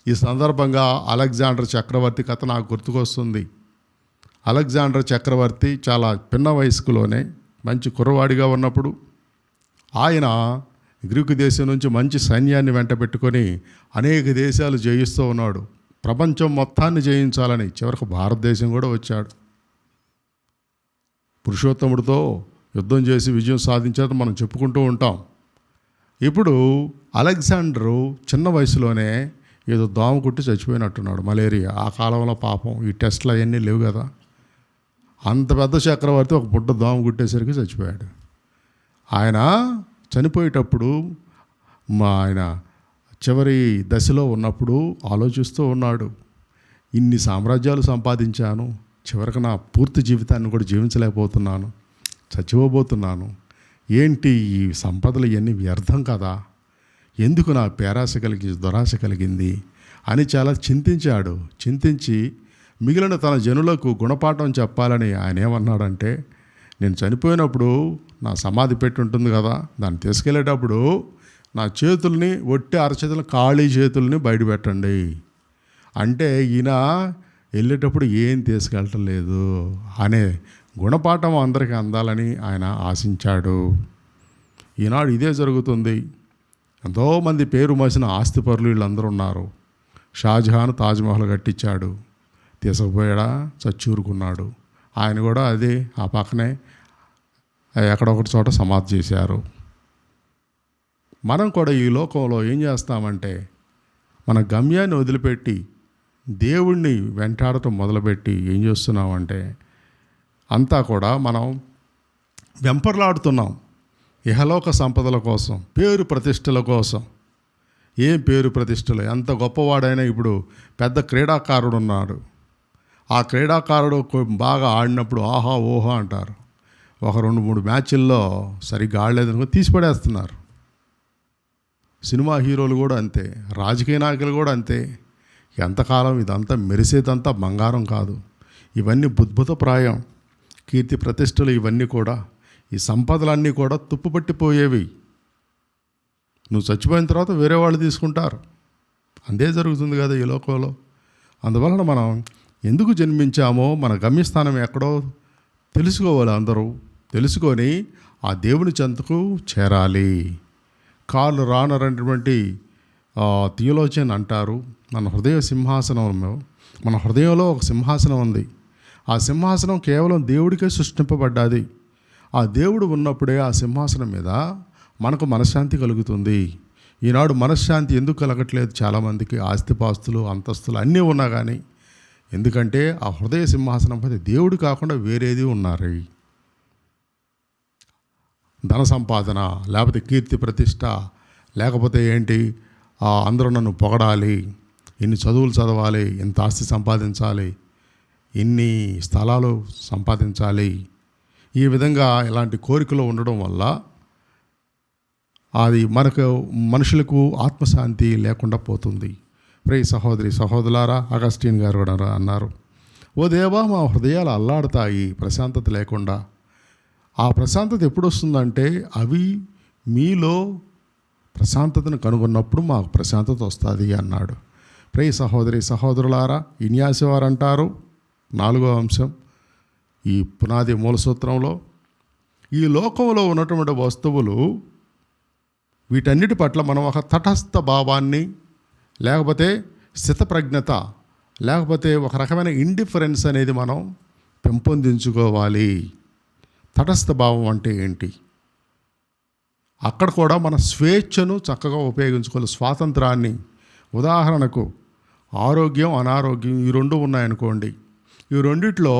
ఈ సందర్భంగా అలెగ్జాండర్ చక్రవర్తి కథ నాకు గుర్తుకొస్తుంది. అలెగ్జాండర్ చక్రవర్తి చాలా పిన్న వయస్కులోనే మంచి కుర్రవాడిగా ఉన్నప్పుడు ఆయన గ్రీకు దేశం నుంచి మంచి సైన్యాన్ని వెంట పెట్టుకొని అనేక దేశాలు జయిస్తూ ఉన్నాడు. ప్రపంచం మొత్తాన్ని జయించాలని. చివరికి భారతదేశం కూడా వచ్చాడు. పురుషోత్తముడితో యుద్ధం చేసి విజయం సాధించారని మనం చెప్పుకుంటూ ఉంటాం. ఇప్పుడు అలెగ్జాండరు చిన్న వయసులోనే ఏదో దోమ కుట్టి చచ్చిపోయినట్టున్నాడు, మలేరియా. ఆ కాలంలో పాపం ఈ టెస్ట్లు అవన్నీ లేవు కదా. అంత పెద్ద చక్రవర్తి ఒక బుడ్డ దోమ కుట్టేసరికి చచ్చిపోయాడు. ఆయన చనిపోయేటప్పుడు ఆయన చివరి దశలో ఉన్నప్పుడు ఆలోచిస్తూ ఉన్నాడు, ఇన్ని సామ్రాజ్యాలు సంపాదించాను, చివరికి నా పూర్తి జీవితాన్ని కూడా జీవించలేకపోతున్నాను, చచ్చిపోబోతున్నాను. ఏంటి ఈ సంపదలు ఇవన్నీ వ్యర్థం కదా, ఎందుకు నా పేరాశ దురాశ కలిగింది అని చాలా చింతించాడు. చింతించి మిగిలిన తన జనులకు గుణపాఠం చెప్పాలని ఆయన ఏమన్నాడంటే, నేను చనిపోయినప్పుడు నా సమాధి పెట్టి ఉంటుంది కదా, దాన్ని తీసుకెళ్ళేటప్పుడు నా చేతుల్ని ఒట్టి అరచేతులను ఖాళీ చేతుల్ని బయట పెట్టండి. అంటే ఈయన వెళ్ళేటప్పుడు ఏం తీసుకెళ్ళటం లేదు అనే గుణపాఠం అందరికీ అందాలని ఆయన ఆశించాడు. ఈనాడు ఇదే జరుగుతుంది. ఎంతోమంది పేరు మోసిన ఆస్తిపరులు వీళ్ళందరూ ఉన్నారు. షాజహాన్ తాజ్మహల్ కట్టించాడు, తీసుకుపోయాడా, చచ్చూరుకున్నాడు. ఆయన కూడా అదే ఆ పక్కనే ఎక్కడొకటి చోట సమాధి చేశారు. మనం కూడా ఈ లోకంలో ఏం చేస్తామంటే, మన గమ్యాన్ని వదిలిపెట్టి దేవుణ్ణి వెంటాడటం మొదలుపెట్టి ఏం చేస్తున్నామంటే, అంతా కూడా మనం వెంపర్లాడుతున్నాం ఇహలోక సంపదల కోసం, పేరు ప్రతిష్టల కోసం. ఏం పేరు ప్రతిష్టలు? ఎంత గొప్పవాడైనా ఇప్పుడు పెద్ద క్రీడాకారుడు ఉన్నాడు. ఆ క్రీడాకారుడు బాగా ఆడినప్పుడు ఆహా ఓహా అంటారు. ఒక 2-3 మ్యాచ్ల్లో సరిగ్గా ఆడలేదనుకో తీసి పడేస్తున్నారు. సినిమా హీరోలు కూడా అంతే, రాజకీయ నాయకులు కూడా అంతే. ఎంతకాలం ఇదంతా మెరిసేదంతా బంగారం కాదు, ఇవన్నీ బుద్భుతప్రాయం. కీర్తి ప్రతిష్టలు ఇవన్నీ కూడా, ఈ సంపదలన్నీ కూడా తుప్పుపట్టిపోయేవి. నువ్వు చచ్చిపోయిన తర్వాత వేరే వాళ్ళు తీసుకుంటారు. అంతే జరుగుతుంది కదా ఈ లోకంలో. అందువలన మనం ఎందుకు జన్మించామో, మన గమ్యస్థానం ఎక్కడో తెలుసుకోవాలి. అందరూ తెలుసుకొని ఆ దేవుని చెంతకు చేరాలి. కార్ల్ రానర్ అనేటువంటి థియోలోజియన్ అంటారు, మన హృదయంలో ఒక సింహాసనం ఉంది. ఆ సింహాసనం కేవలం దేవుడికే సృష్టింపబడ్డది. ఆ దేవుడు ఉన్నప్పుడే ఆ సింహాసనం మీద మనకు మనశ్శాంతి కలుగుతుంది. ఈనాడు మనశ్శాంతి ఎందుకు కలగట్లేదు చాలామందికి? ఆస్తిపాస్తులు, అంతస్తులు అన్నీ ఉన్నా కానీ. ఎందుకంటే ఆ హృదయ సింహాసనం పై దేవుడు కాకుండా వేరేది ఉన్నారు. ధన సంపాదన, లేకపోతే కీర్తి ప్రతిష్ట, లేకపోతే ఏంటి అందరూ నన్ను పొగడాలి, ఇన్ని చదువులు చదవాలి, ఇంత ఆస్తి సంపాదించాలి, ఇన్ని స్థలాలు సంపాదించాలి. ఈ విధంగా ఇలాంటి కోరికలు ఉండడం వల్ల అది మనుషులకు ఆత్మశాంతి లేకుండా పోతుంది. ప్రియ సహోదరి సహోదరులారా, అగస్టిన్ గారు కూడా అన్నారు, ఓ దేవా మా హృదయాలు అల్లాడుతాయి ప్రశాంతత లేకుండా. ఆ ప్రశాంతత ఎప్పుడు వస్తుందంటే, అవి మీలో ప్రశాంతతను కనుగొన్నప్పుడు మాకు ప్రశాంతత వస్తుంది అన్నాడు. ప్రియ సహోదరి సహోదరులారా, ఇన్యాసి వారు అంటారు 4వ అంశం ఈ పునాది మూల సూత్రంలో, ఈ లోకంలో ఉన్నటువంటి వస్తువులు వీటన్నిటి పట్ల మనం ఒక తటస్థ భావాన్ని, లేకపోతే స్థితప్రజ్ఞత, లేకపోతే ఒక రకమైన ఇండిఫరెన్స్ అనేది మనం పెంపొందించుకోవాలి. తటస్థ భావం అంటే ఏంటి? అక్కడ కూడా మన స్వేచ్ఛను చక్కగా ఉపయోగించుకోవాలి, స్వాతంత్రాన్ని. ఉదాహరణకు ఆరోగ్యం, అనారోగ్యం ఈ రెండు ఉన్నాయనుకోండి. ఈ రెండిట్లో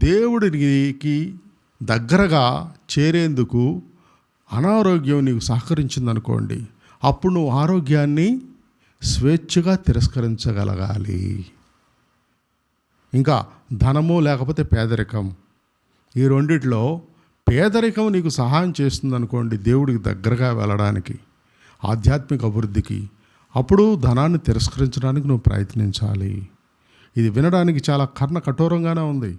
దేవుడికి దగ్గరగా చేరేందుకు అనారోగ్యం నీకు సహకరించిందనుకోండి, అప్పుడు నువ్వు ఆరోగ్యాన్ని స్వేచ్ఛగా తిరస్కరించగలగాలి. ఇంకా ధనము లేకపోతే పేదరికం, ఈ రెండిట్లో పేదరికం నీకు సహాయం చేస్తుందనుకోండి దేవుడికి దగ్గరగా వెళ్ళడానికి, ఆధ్యాత్మిక అభివృద్ధికి, అప్పుడు ధనాన్ని తిరస్కరించడానికి నువ్వు ప్రయత్నించాలి. ఇది వినడానికి చాలా కఠోరంగానే ఉంది,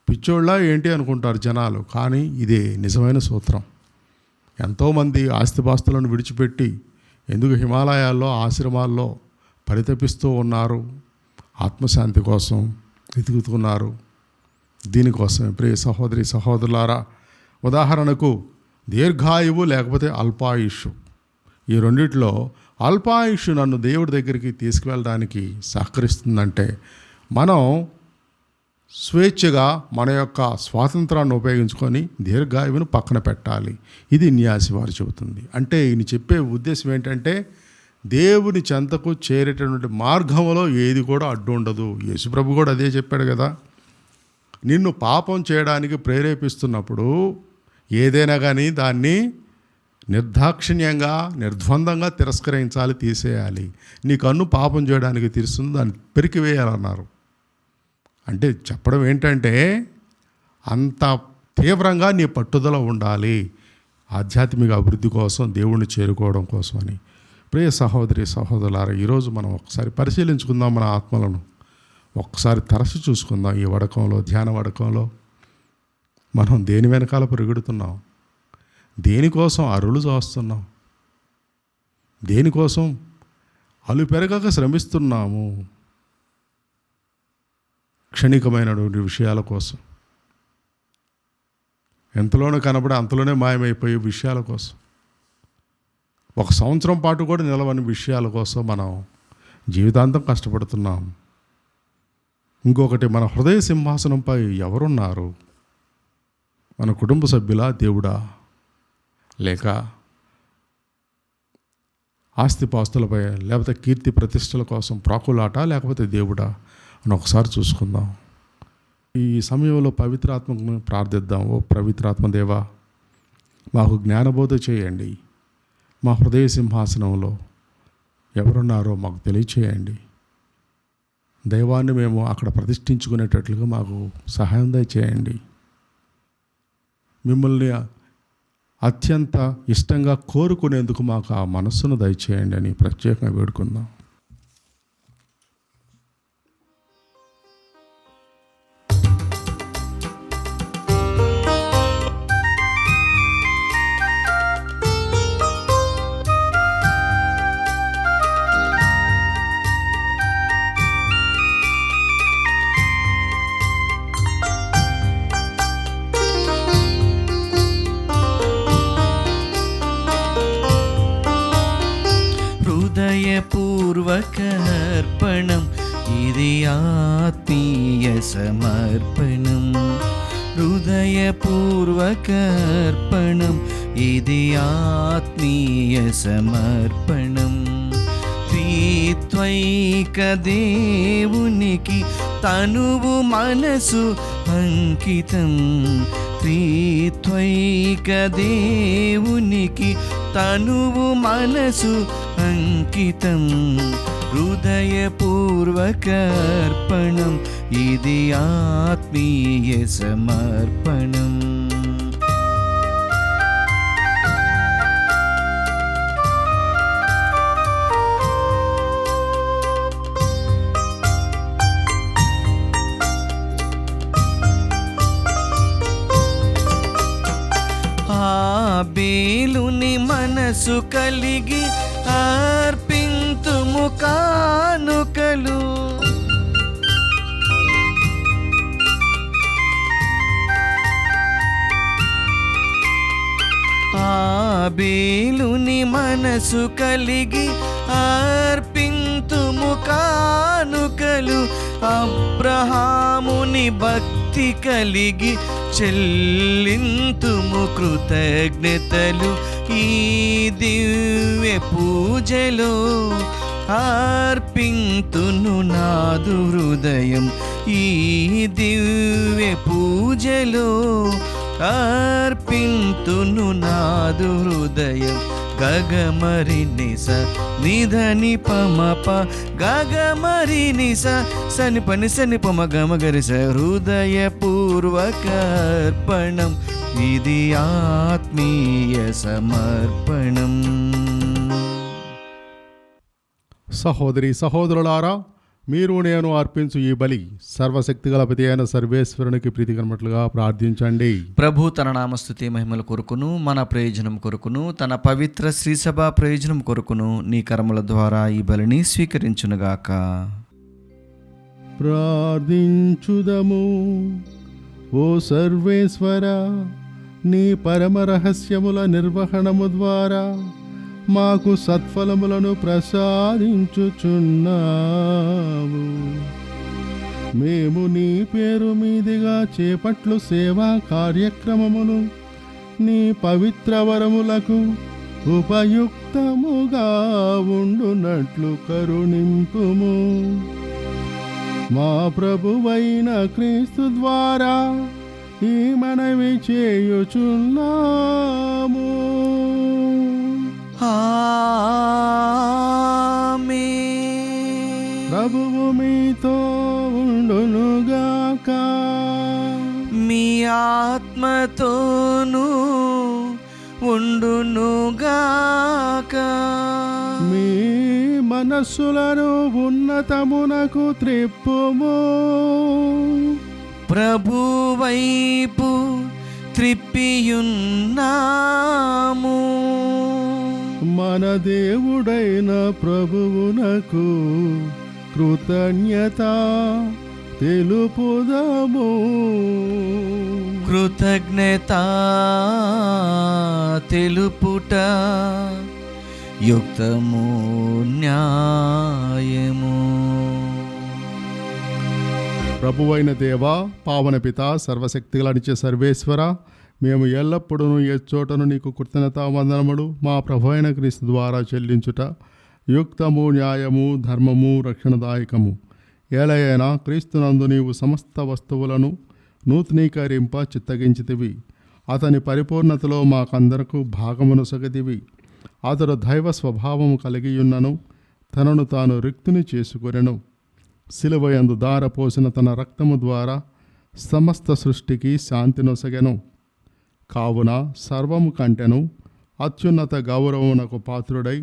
పిచ్చోళ్ళ ఏంటి అనుకుంటారు జనాలు, కానీ ఇదే నిజమైన సూత్రం. ఎంతోమంది ఆస్తిపాస్తులను విడిచిపెట్టి ఎందుకు హిమాలయాల్లో, ఆశ్రమాల్లో పరితపిస్తూ ఉన్నారు, ఆత్మశాంతి కోసం వెతుకుతున్నారు. దీనికోసమే ప్రియ సహోదరి సహోదరులారా, ఉదాహరణకు దీర్ఘాయువు లేకపోతే అల్పాయుషు, ఈ రెండిట్లో అల్పాయుషు నన్ను దేవుడి దగ్గరికి తీసుకువెళ్ళడానికి సహకరిస్తుందంటే మనం స్వేచ్ఛగా మన యొక్క స్వాతంత్రాన్ని ఉపయోగించుకొని దీర్ఘాయువును పక్కన పెట్టాలి. ఇది న్యాసి వారు చెబుతుంది. అంటే ఈయన చెప్పే ఉద్దేశం ఏంటంటే దేవుని చెంతకు చేరేటటువంటి మార్గంలో ఏది కూడా అడ్డు ఉండదు. యేసుప్రభు కూడా అదే చెప్పాడు కదా, నిన్ను పాపం చేయడానికి ప్రేరేపిస్తున్నప్పుడు ఏదైనా కానీ దాన్ని నిర్దాక్షిణ్యంగా, నిర్ద్వందంగా తిరస్కరించాలి, తీసేయాలి. నీ కన్ను పాపం చేయడానికి తీరుస్తుంది, దాన్ని పెరికివేయాలన్నారు. అంటే చెప్పడం ఏంటంటే అంత తీవ్రంగా నీ పట్టుదల ఉండాలి ఆధ్యాత్మిక అభివృద్ధి కోసం, దేవుణ్ణి చేరుకోవడం కోసం అని. ప్రియ సహోదరి సహోదరులారా, ఈరోజు మనం ఒకసారి పరిశీలించుకుందాం మన ఆత్మలను. ఒక్కసారి తరచు చూసుకుందాం. ఈ వడకంలో, ధ్యాన వడకంలో మనం దేని వెనకాల పరిగెడుతున్నాం, దేనికోసం అరులు చేస్తున్నాం, దేనికోసం అలు పెరగక శ్రమిస్తున్నాము. క్షణికమైనటువంటి విషయాల కోసం, ఎంతలోనే కనబడి అంతలోనే మాయమైపోయే విషయాల కోసం, 1 సంవత్సరం పాటు కూడా నిలవని విషయాల కోసం మనం జీవితాంతం కష్టపడుతున్నాం. ఇంకొకటి, మన హృదయ సింహాసనంపై ఎవరున్నారు? మన కుటుంబ సభ్యులా, దేవుడా? లేక ఆస్తిపాస్తులపై, లేకపోతే కీర్తి ప్రతిష్టల కోసం ప్రాకులాట, లేకపోతే దేవుడా అని ఒకసారి చూసుకుందాం. ఈ సమయంలో పవిత్రాత్మను ప్రార్థిద్దాం. ఓ పవిత్రాత్మ దేవా, మాకు జ్ఞానబోధ చేయండి. మా హృదయ సింహాసనంలో ఎవరున్నారో మాకు తెలియచేయండి. దైవాన్ని మేము అక్కడ ప్రతిష్ఠించుకునేటట్లుగా మాకు సహాయం దయచేయండి. మిమ్మల్ని అత్యంత ఇష్టంగా కోరుకునేందుకు మాకు ఆ మనస్సును దయచేయండి అని ప్రత్యేకంగా వేడుకుందాం. హృదయపూర్వకర్పణం ఇది ఆత్మీయ సమర్పణం. హృదయపూర్వకర్పణం ఇది ఆత్మీయ సమర్పణం. త్రిత్వైక దేవునికి తనువు మనసు అంకితం. త్రిత్వైక దేవునికి తనువు మనసు అంకితం. హృదయపూర్వకర్పణం ఇది ఆత్మీయ సమర్పణం. ఆబేలుని మనసు కలిగి అర్పింతుము కానుకలు. ఆబేలుని మనసు కలిగి అర్పింతుము కానుకలు అబ్రహాముని భక్తి కలిగి చెల్లింతుము కృతజ్ఞతలు ఈ దివ్య పూజలో అర్పింతును నాదు హృదయం ఈ దివ్య పూజలో అర్పింతును నాదు హృదయం గగమరి నిస నిధని పమప గగమరి నిస సని పని సని పమ గమగరిస హృదయపూర్వకర్పణం ఇది ఆత్మీయ సమర్పణం. సహోదరి సహోదరులారా, మీరు నేను అర్పించు ఈ బలి సర్వశక్తిగల ప్రతి అయిన సర్వేశ్వరునికి ప్రీతికరమట్లుగా ప్రార్థించండి. ప్రభు తన నామస్తుతి మహిమల కొరకును మన ప్రయోజనం కొరకును తన పవిత్ర శ్రీసభ ప్రయోజనం కొరకును నీ కర్మల ద్వారా ఈ బలిని స్వీకరించునుగాక. ప్రార్థించుదము. ఓ సర్వేశ్వర, నీ పరమ రహస్యముల నిర్వహణము ద్వారా మాకు సత్ఫలములను ప్రసాదించుచున్నావు. మేము నీ పేరు మీదుగా చేపట్లు సేవా కార్యక్రమములు నీ పవిత్ర వరములకు ఉపయుక్తముగా ఉండునట్లు కరుణింపుము. మా ప్రభువైన క్రీస్తు ద్వారా ఈ మనవి చేయుచున్నాము. ఆమేన్. ప్రభువు మీతో ఉండునుగాక. మీ ఆత్మతోనూ ఉండునుగాక. మీ మనస్సులను ఉన్నతమునకు త్రిప్పుము. ప్రభు వైపు త్రిప్పియున్నాము. మన దేవుడైన ప్రభువునకు కృతజ్ఞత తెలుపుదము. కృతజ్ఞత తెలుపుట యుక్తము న్యాయము. ప్రభువైన దేవా, పావన పిత, సర్వశక్తిగలనిచ్చే సర్వేశ్వర, మేము ఎల్లప్పుడూ ఎచ్చోటను నీకు కృతజ్ఞతా వందనములు మా ప్రభు అయిన క్రీస్తు ద్వారా చెల్లించుట యుక్తము న్యాయము ధర్మము రక్షణదాయకము. ఏలైనా క్రీస్తునందు నీవు సమస్త వస్తువులను నూతనీకరింప చిత్తగించితివి. అతని పరిపూర్ణతలో మాకందరకు భాగమునొసగదివి. అతడు దైవ స్వభావము కలిగియున్నను తనను తాను రిక్తుని చేసుకొనెను. శిలువయందు దారపోసిన తన రక్తము ద్వారా సమస్త సృష్టికి శాంతినొసగెను. కావున సర్వము కంటెను అత్యున్నత గౌరవమునకు పాత్రుడై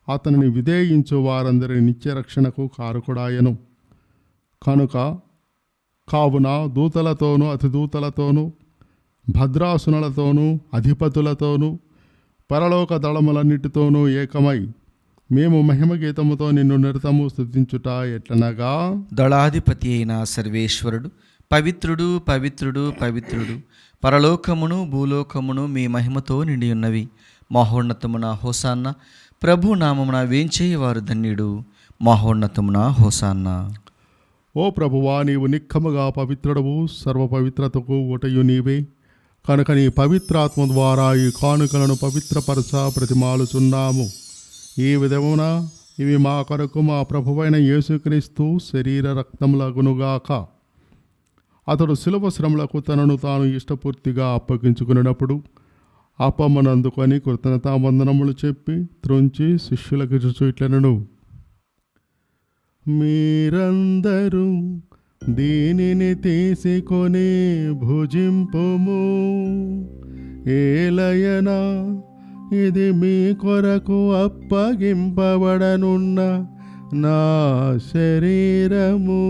అతనిని విధేయించు వారందరి నిత్యరక్షణకు కారకుడాయను. కావున దూతలతోనూ అతిదూతలతోనూ భద్రాసునులతోనూ అధిపతులతోనూ పరలోక దళములన్నిటితోనూ ఏకమై మేము మహిమగీతముతో నిన్ను నిరతము స్తుతించుట ఎట్లనగా, దళాధిపతి అయిన సర్వేశ్వరుడు పవిత్రుడు పవిత్రుడు పవిత్రుడు, పరలోకమును భూలోకమును మీ మహిమతో నిండి ఉన్నవి. మహోన్నతమున హోసాన్న. ప్రభు నామమున వేంచేయవారు ధన్యుడు. మహోన్నతమున హోసాన్న. ఓ ప్రభువా, నీవు నిక్కముగా పవిత్రుడవు, సర్వ పవిత్రతకు ఊటయు నీవే. కనుక నీ పవిత్రాత్మ ద్వారా ఈ కానుకలను పవిత్రపరచ ప్రతిమాలుచున్నాము. ఈ విధమున ఇవి మా కొరకు మా ప్రభువైన యేసుక్రీస్తు శరీర రక్తములగునుగాక. అతడు శిలువ శ్రమలకు తనను తాను ఇష్టపూర్తిగా అప్పగించుకున్నప్పుడు అప్పమ్మనందుకొని కృతజ్ఞతావందనములు చెప్పి త్రుంచి శిష్యులకు ఇట్లనెను, మీరందరూ దీనిని తీసుకొని భుజింపుము. ఏలయనా ఇది మీ కొరకు అప్పగింపబడనున్న నా శరీరము.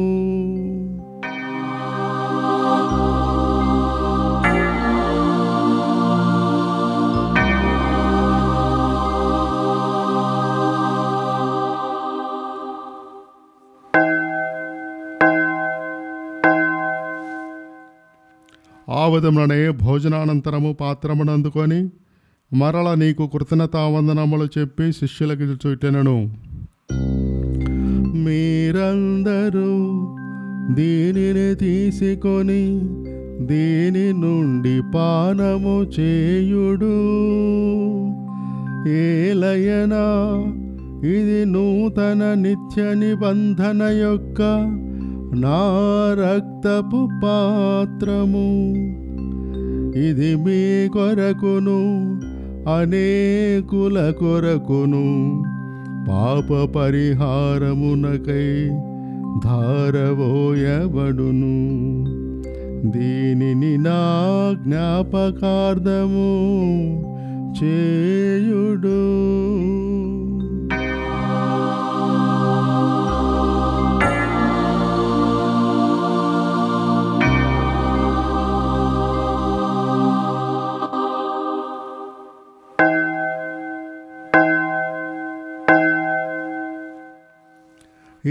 ఆ విధములనే భోజనానంతరము పాత్రమునందుకొని మరల నీకు కృతజ్ఞతావందనములు చెప్పి శిష్యులకి ఇట్లనెను, మీరందరూ దీనిని తీసుకొని దీని నుండి పానము చేయుడు. ఏలయనా ఇది నూతన నిత్య నిబంధన యొక్క నా రక్తపు పాత్రము. ఇది మీ కొరకును అనేకుల కొరకును పాప పరిహారమునకై ధారవోయబడును. దీనిని నా జ్ఞాపకార్థము చేయుడు.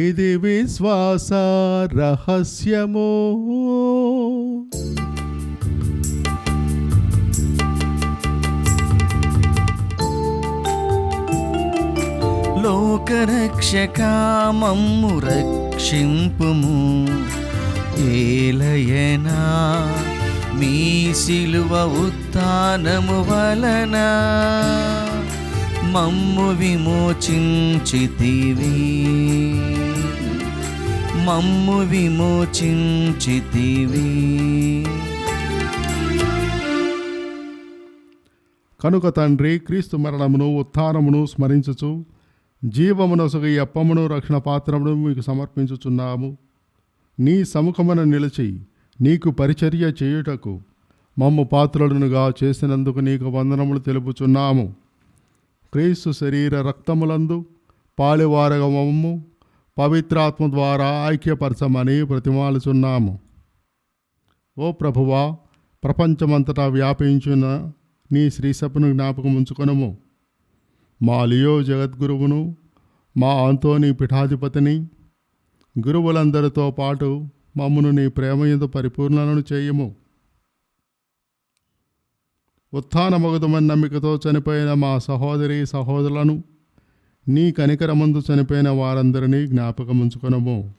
ఇది విశ్వాస రహస్యము. లోకరక్షక మమ్ము రక్షింపుము. ఏలయనా మీ సిలువ ఉత్థానము వలన మమ్ము విమోచించితివి. మమ్ము విమోచించితివి. కనుక తండ్రి, క్రీస్తు మరణమును ఉత్థానమును స్మరించుచు జీవమునొసగు ఈ అప్పమును రక్షణ పాత్రమును మీకు సమర్పించుచున్నాము. నీ సముఖమున నిలిచి నీకు పరిచర్య చేయుటకు మమ్ము పాత్రులనుగా చేసినందుకు నీకు వందనములు తెలుపుచున్నాము. క్రీస్తు శరీర రక్తములందు పాలివారగా మమ్ము పవిత్రాత్మ ద్వారా ఐక్యపరచమని ప్రతిమాలుచున్నాము. ఓ ప్రభువా, ప్రపంచమంతటా వ్యాపించిన నీ శ్రీసభను జ్ఞాపకం ఉంచుకొనుము. మా లియో జగద్గురువును, మా అంతోని పీఠాధిపతిని, గురువులందరితో పాటు మమ్మును నీ ప్రేమయందు పరిపూర్ణలను చేయము. ఉత్థానమగుదమని నమ్మికతో చనిపోయిన మా సహోదరి సహోదరులను, నీ కనికరమందు చనిపోయిన వారందరినీ జ్ఞాపకం ఉంచుకొనుము.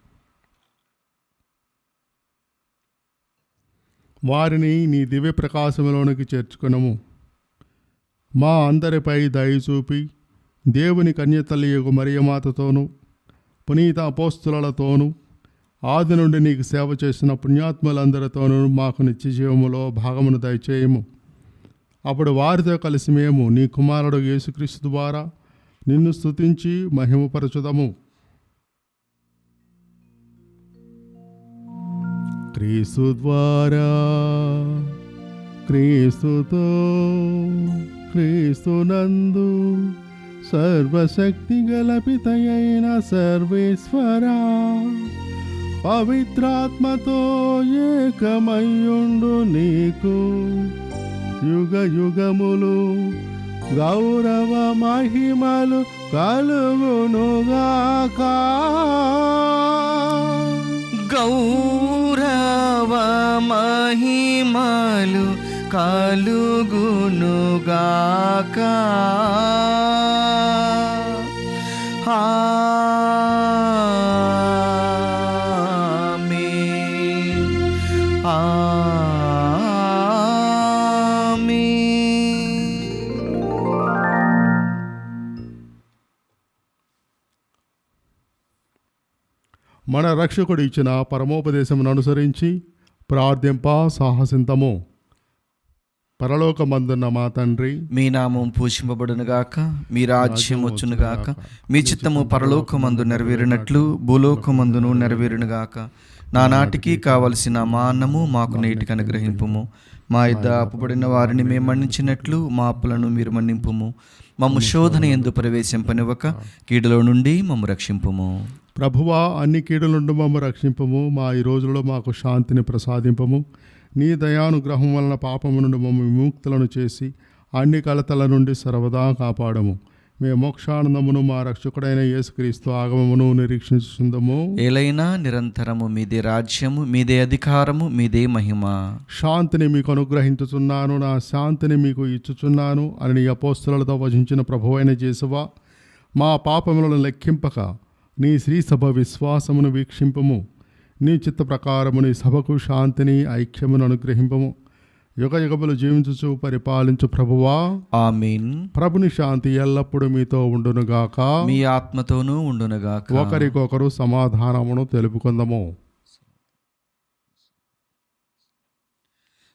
వారిని నీ దివ్య ప్రకాశములోనికి చేర్చుకొనుము. మా అందరిపై దయ చూపి దేవుని కన్యతల్లియగు మరియమాతతోనూ పునీత అపోస్తులతోనూ ఆది నుండి నీకు సేవ చేసిన పుణ్యాత్ములందరితోనూ మాకు నిత్య జీవములో భాగమును దయచేయము. అప్పుడు వారితో కలిసి మేము నీ కుమారుడు యేసుక్రీస్తు ద్వారా నిన్ను స్తుతించి మహిమపరచుదము. క్రీస్తు ద్వారా, క్రీస్తుతో, క్రీస్తునందు సర్వశక్తి గల పితయైన సర్వేశ్వరా, పవిత్రాత్మతో ఏకమయ్యుండు నీకు యుగ యుగములు గౌరవ మహిమలు కలుగునుగాక. గౌరవ మహిమలు కలుగునుగాక. ఆమేన్. మన రక్షకుడు ఇచ్చిన పరమోపదేశమును అనుసరించి ప్రార్థింప సాహసింతము. పరలోకమందున్న మా తండ్రి, మీ నామం పూజింపబడునుగాక, మీ రాజ్యం వచ్చునుగాక, మీ చిత్తము పరలోకమందు నెరవేరినట్లు భూలోకమందును నెరవేరునుగాక. నానాటికి కావలసిన మా అన్నము మాకు నేటికి అనుగ్రహింపుము. మా ఇద్ద అప్పుబడిన వారిని మేము మన్నించినట్లు మా అప్పులను మీరు మన్నింపుము. మమ్ము శోధన యందు ప్రవేశింపనివ్వక కీడులో నుండి మమ్ము రక్షింపుము. ప్రభువా, అన్ని కీడుల నుండి మమ్ము రక్షింపము. మా ఈ రోజుల్లో మాకు శాంతిని ప్రసాదింపము. నీ దయానుగ్రహం వలన పాపము నుండి మమ్ము విముక్తులను చేసి అన్ని కలతల నుండి సర్వదా కాపాడము. మేము మోక్షానందమును మా రక్షకుడైన యేసుక్రీస్తు ఆగమమును నిరీక్షించుచుందము. ఏలైనా నిరంతరము మీదే రాజ్యము, మీదే అధికారము, మీదే మహిమ. శాంతిని మీకు అనుగ్రహించుచున్నాను, నా శాంతిని మీకు ఇచ్చుచున్నాను అని నీ అపోస్తలులతో వచించిన ప్రభువైన యేసువా, మా పాపములను లెక్కింపక నీ శ్రీ సభ విశ్వాసమును వీక్షింపము. నీ చిత్త ప్రకారము నీ సభకు శాంతిని ఐక్యమును అనుగ్రహింపము. యుగ యుగములు జీవించుచు పరిపాలించు ప్రభువా, ఆమేన్. ప్రభుని శాంతి ఎల్లప్పుడూ మీతో ఉండునుగాక. మీ ఆత్మతోనూ ఉండునుగాక. ఒకరికొకరు సమాధానమును తెలుపుకుందము.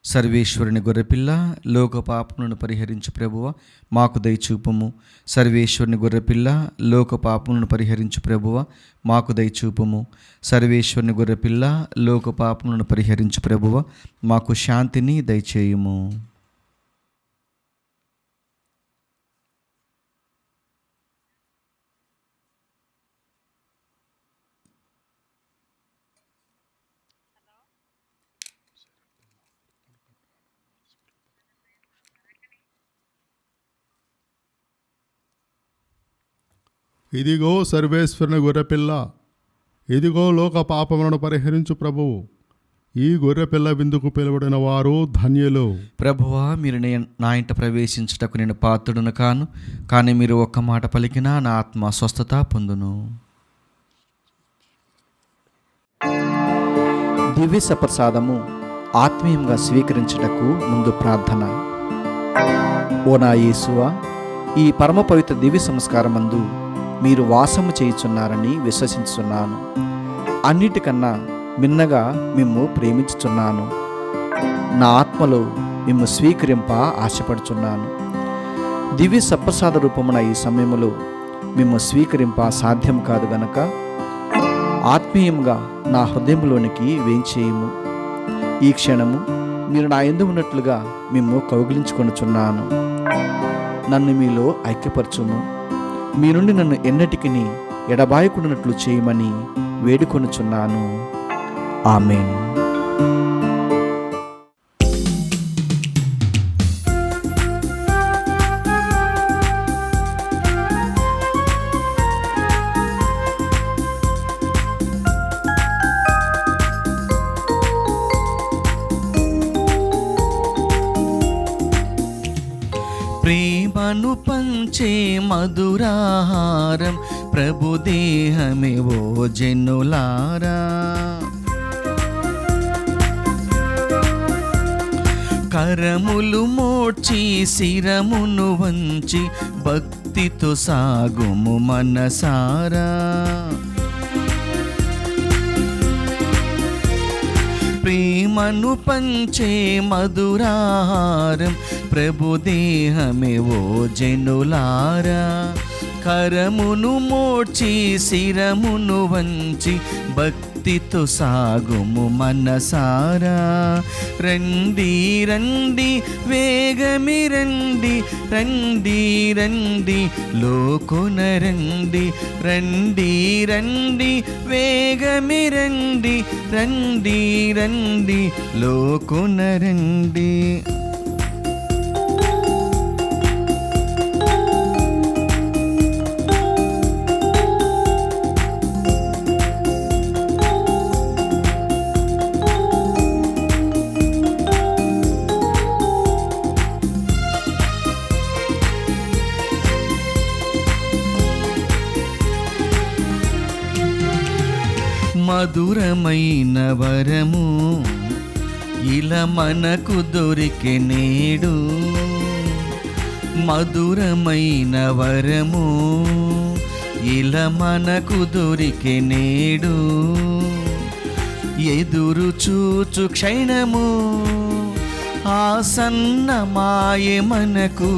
సర్వేశ్వరుని గొర్రెపిల్ల, లోక పాపములను పరిహరించు ప్రభువ, మాకు దయచూపుము. సర్వేశ్వరుని గొర్రెపిల్ల, లోక పాపములను పరిహరించు ప్రభువ, మాకు దయచూపుము. సర్వేశ్వరుని గొర్రెపిల్ల, లోక పాపములను పరిహరించు ప్రభువ, మాకు శాంతిని దయచేయుము. ఇదిగో సర్వేశ్వరుని గొర్రెపిల్ల, ఇదిగో లోక పాపములను పరిహరించు ప్రభువు. ఈ గొర్రెపిల్ల విందుకు పిలువడిన వారు ధన్యులు. ప్రభువా, మీరు నా ఇంట ప్రవేశించుటకు నేను పాత్రుడును కాను, కానీ మీరు ఒక్క మాట పలికినా నా ఆత్మ స్వస్థత పొందును. దివ్య సప్రసాదము ఆత్మీయంగా స్వీకరించుటకు ముందు ప్రార్థన. ఓ నా యేసువా, ఈ పరమ పవిత్ర దివ్య సంస్కారమందు మీరు వాసము చేయుచున్నారని విశ్వసించుచున్నాను. అన్నిటికన్నా మిన్నగా మిమ్ము ప్రేమించుచున్నాను. నా ఆత్మలో మిమ్ము స్వీకరింప ఆశపడుచున్నాను. దివ్య సప్రసాద రూపమున ఈ సమయములో మిమ్ము స్వీకరింప సాధ్యం కాదు గనక ఆత్మీయంగా నా హృదయంలోనికి వేంచేయము. ఈ క్షణము మీరు నా యందు ఉన్నట్లుగా మిమ్ము కౌగిలించుకొనుచున్నాను. నన్ను మీలో ఐక్యపరచుము. మీ నుండి నన్ను ఎన్నటికిని ఎడబాయకుండానట్లు చేయమని వేడుకొనుచున్నాను. ఆమేన్. ప్రేమను పంచే మధురాహారం ప్రభు దేహమే ఓ జనులారా. కరములు మోడ్చి శిరమును వంచి భక్తితో సాగుము మనసారా. ప్రేమను పంచే మధురాహారం ప్రభు దేహమే ఓ జనులారా. కరమును మోడ్చి శిరమును వంచి భక్తితో సాగుము మనసారా. రండి రండి వేగమి రండి, రండి రండి లోకొన రండి. రండి రండి వేగమి రండి, రండి రండి లోకొన రండి. మధురమైన వరము ఇలా మనకు దొరికే నేడు. మధురమైన వరము ఇలా మనకు దొరికే నేడు. ఎదురు చూచు క్షణము ఆసన్నమాయె మనకు.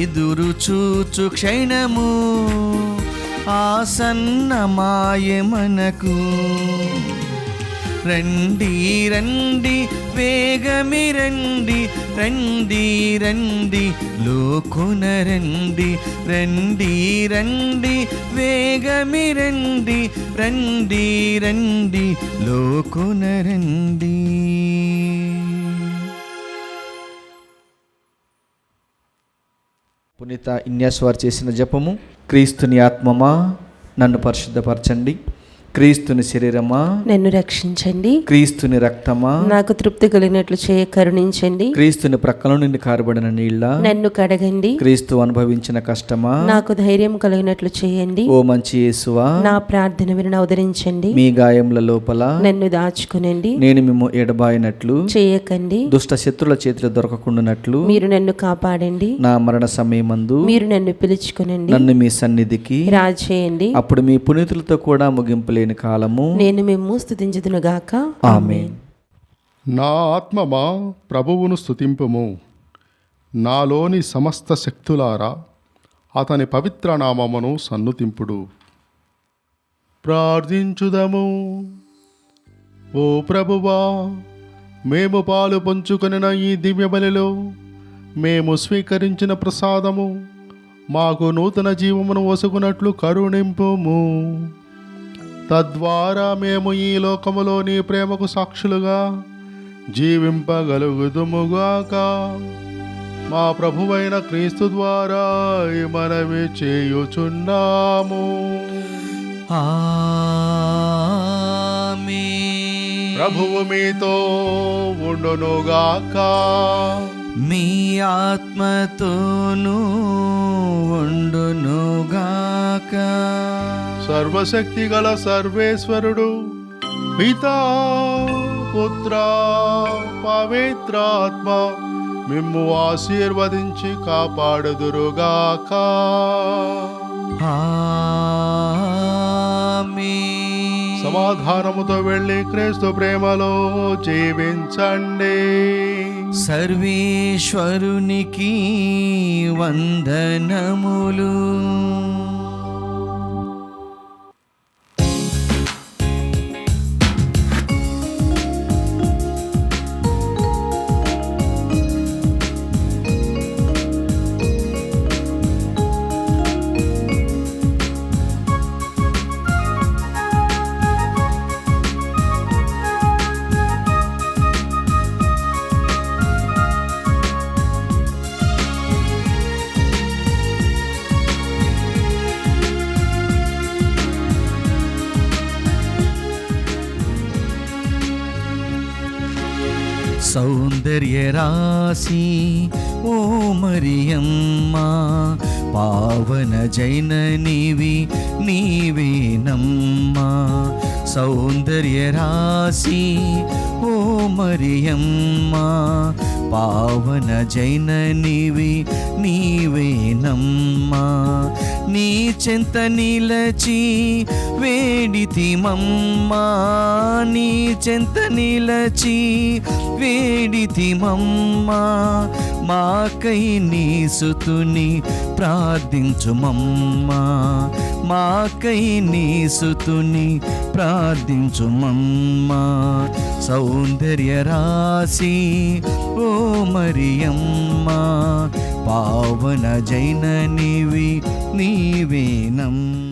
ఎదురు చూచు క్షణము ఆసన్నమాయె మనకు. రండి రండి వేగమి రండి, రండి రండి లోకొన రండి. రండి రండి వేగమి రండి, రండి రండి లోకొన రండి. పునీత ఇన్యాస్ వారు చేసిన జపము. క్రీస్తుని ఆత్మమా నన్ను పరిశుద్ధపరచండి, క్రీస్తుని శరీరమా నన్ను రక్షించండి. క్రీస్తుని రక్తమా నాకు తృప్తి కలిగినట్లు చేయ కరుణించండి. క్రీస్తుని ప్రక్కల నుండి కారబడిన నీళ్ళ నన్ను కడగండి. క్రీస్తు అనుభవించిన కష్టమా నాకు ధైర్యం కలిగినట్లు చేయండి. ఓ మంచి యేసువా నా ప్రార్థన విని అవతరించండి. మీ గాయముల లోపల నన్ను దాచుకునండి. నేను మిమ్ము ఎడబాయినట్లు చేయకండి. దుష్ట శత్రుల చేతిలో దొరకకుండానట్లు మీరు నన్ను కాపాడండి. నా మరణ సమయమందు మీరు నన్ను పిలుచుకునండి. నన్ను మీ సన్నిధికి రాజేయండి. అప్పుడు మీ పునీతులతో కూడా ముగింపులేని కాలము నేను మిమ్ము స్తుతించుదునుగాక. ఆమేన్. నా ఆత్మమా ప్రభువును స్తుతింపుము. నాలోని సమస్త శక్తులారా అతని పవిత్ర నామమును సన్నుతింపుడు. ప్రార్థించుదము. ఓ ప్రభువా, మేము పాలు పంచుకొనిన ఈ దివ్య బలిలో మేము స్వీకరించిన ప్రసాదము మాకు నూతన జీవమును ఒసగునట్లు కరుణింపుము. తద్వారా మేము ఈ లోకములో నీ ప్రేమకు సాక్షులుగా జీవింపగలుగుదుముగాక. మా ప్రభువైన క్రీస్తు ద్వారా ఈ మనవి చేయుచున్నాము. ఆమేన్. ప్రభువు మీతో ఉండునుగాక. మీ ఆత్మతోనూ ఉండునుగాక. సర్వశక్తి గల సర్వేశ్వరుడు పితా పుత్ర పవిత్రాత్మ మిమ్ము ఆశీర్వదించి కాపాడుదురుగాక. ఆమేన్. సమాధానముతో వెళ్ళి క్రీస్తు ప్రేమలో జీవించండి. సర్వేశ్వరునికి వందనములు. సౌందర్య రాశి ఓ మరియమ్మ, పావన జైననివి నీవేనమ్మా. సౌందర్య రాశి ఓ మరియమ్మ, పావన జైననివి నీవేనమ్మా. నీ చెంత నిలచి వేడితిమమ్మా, నీ చెంత నిలచి వేడితిమమ్మా. మాకై నీ సుతుని ప్రార్థించుమమ్మా, మాకై నీ సుతుని ప్రార్థించుమమ్మా. సౌందర్య రాశి ఓ మరియమ్మ, పావన జైననివి నీవేనమ్మా.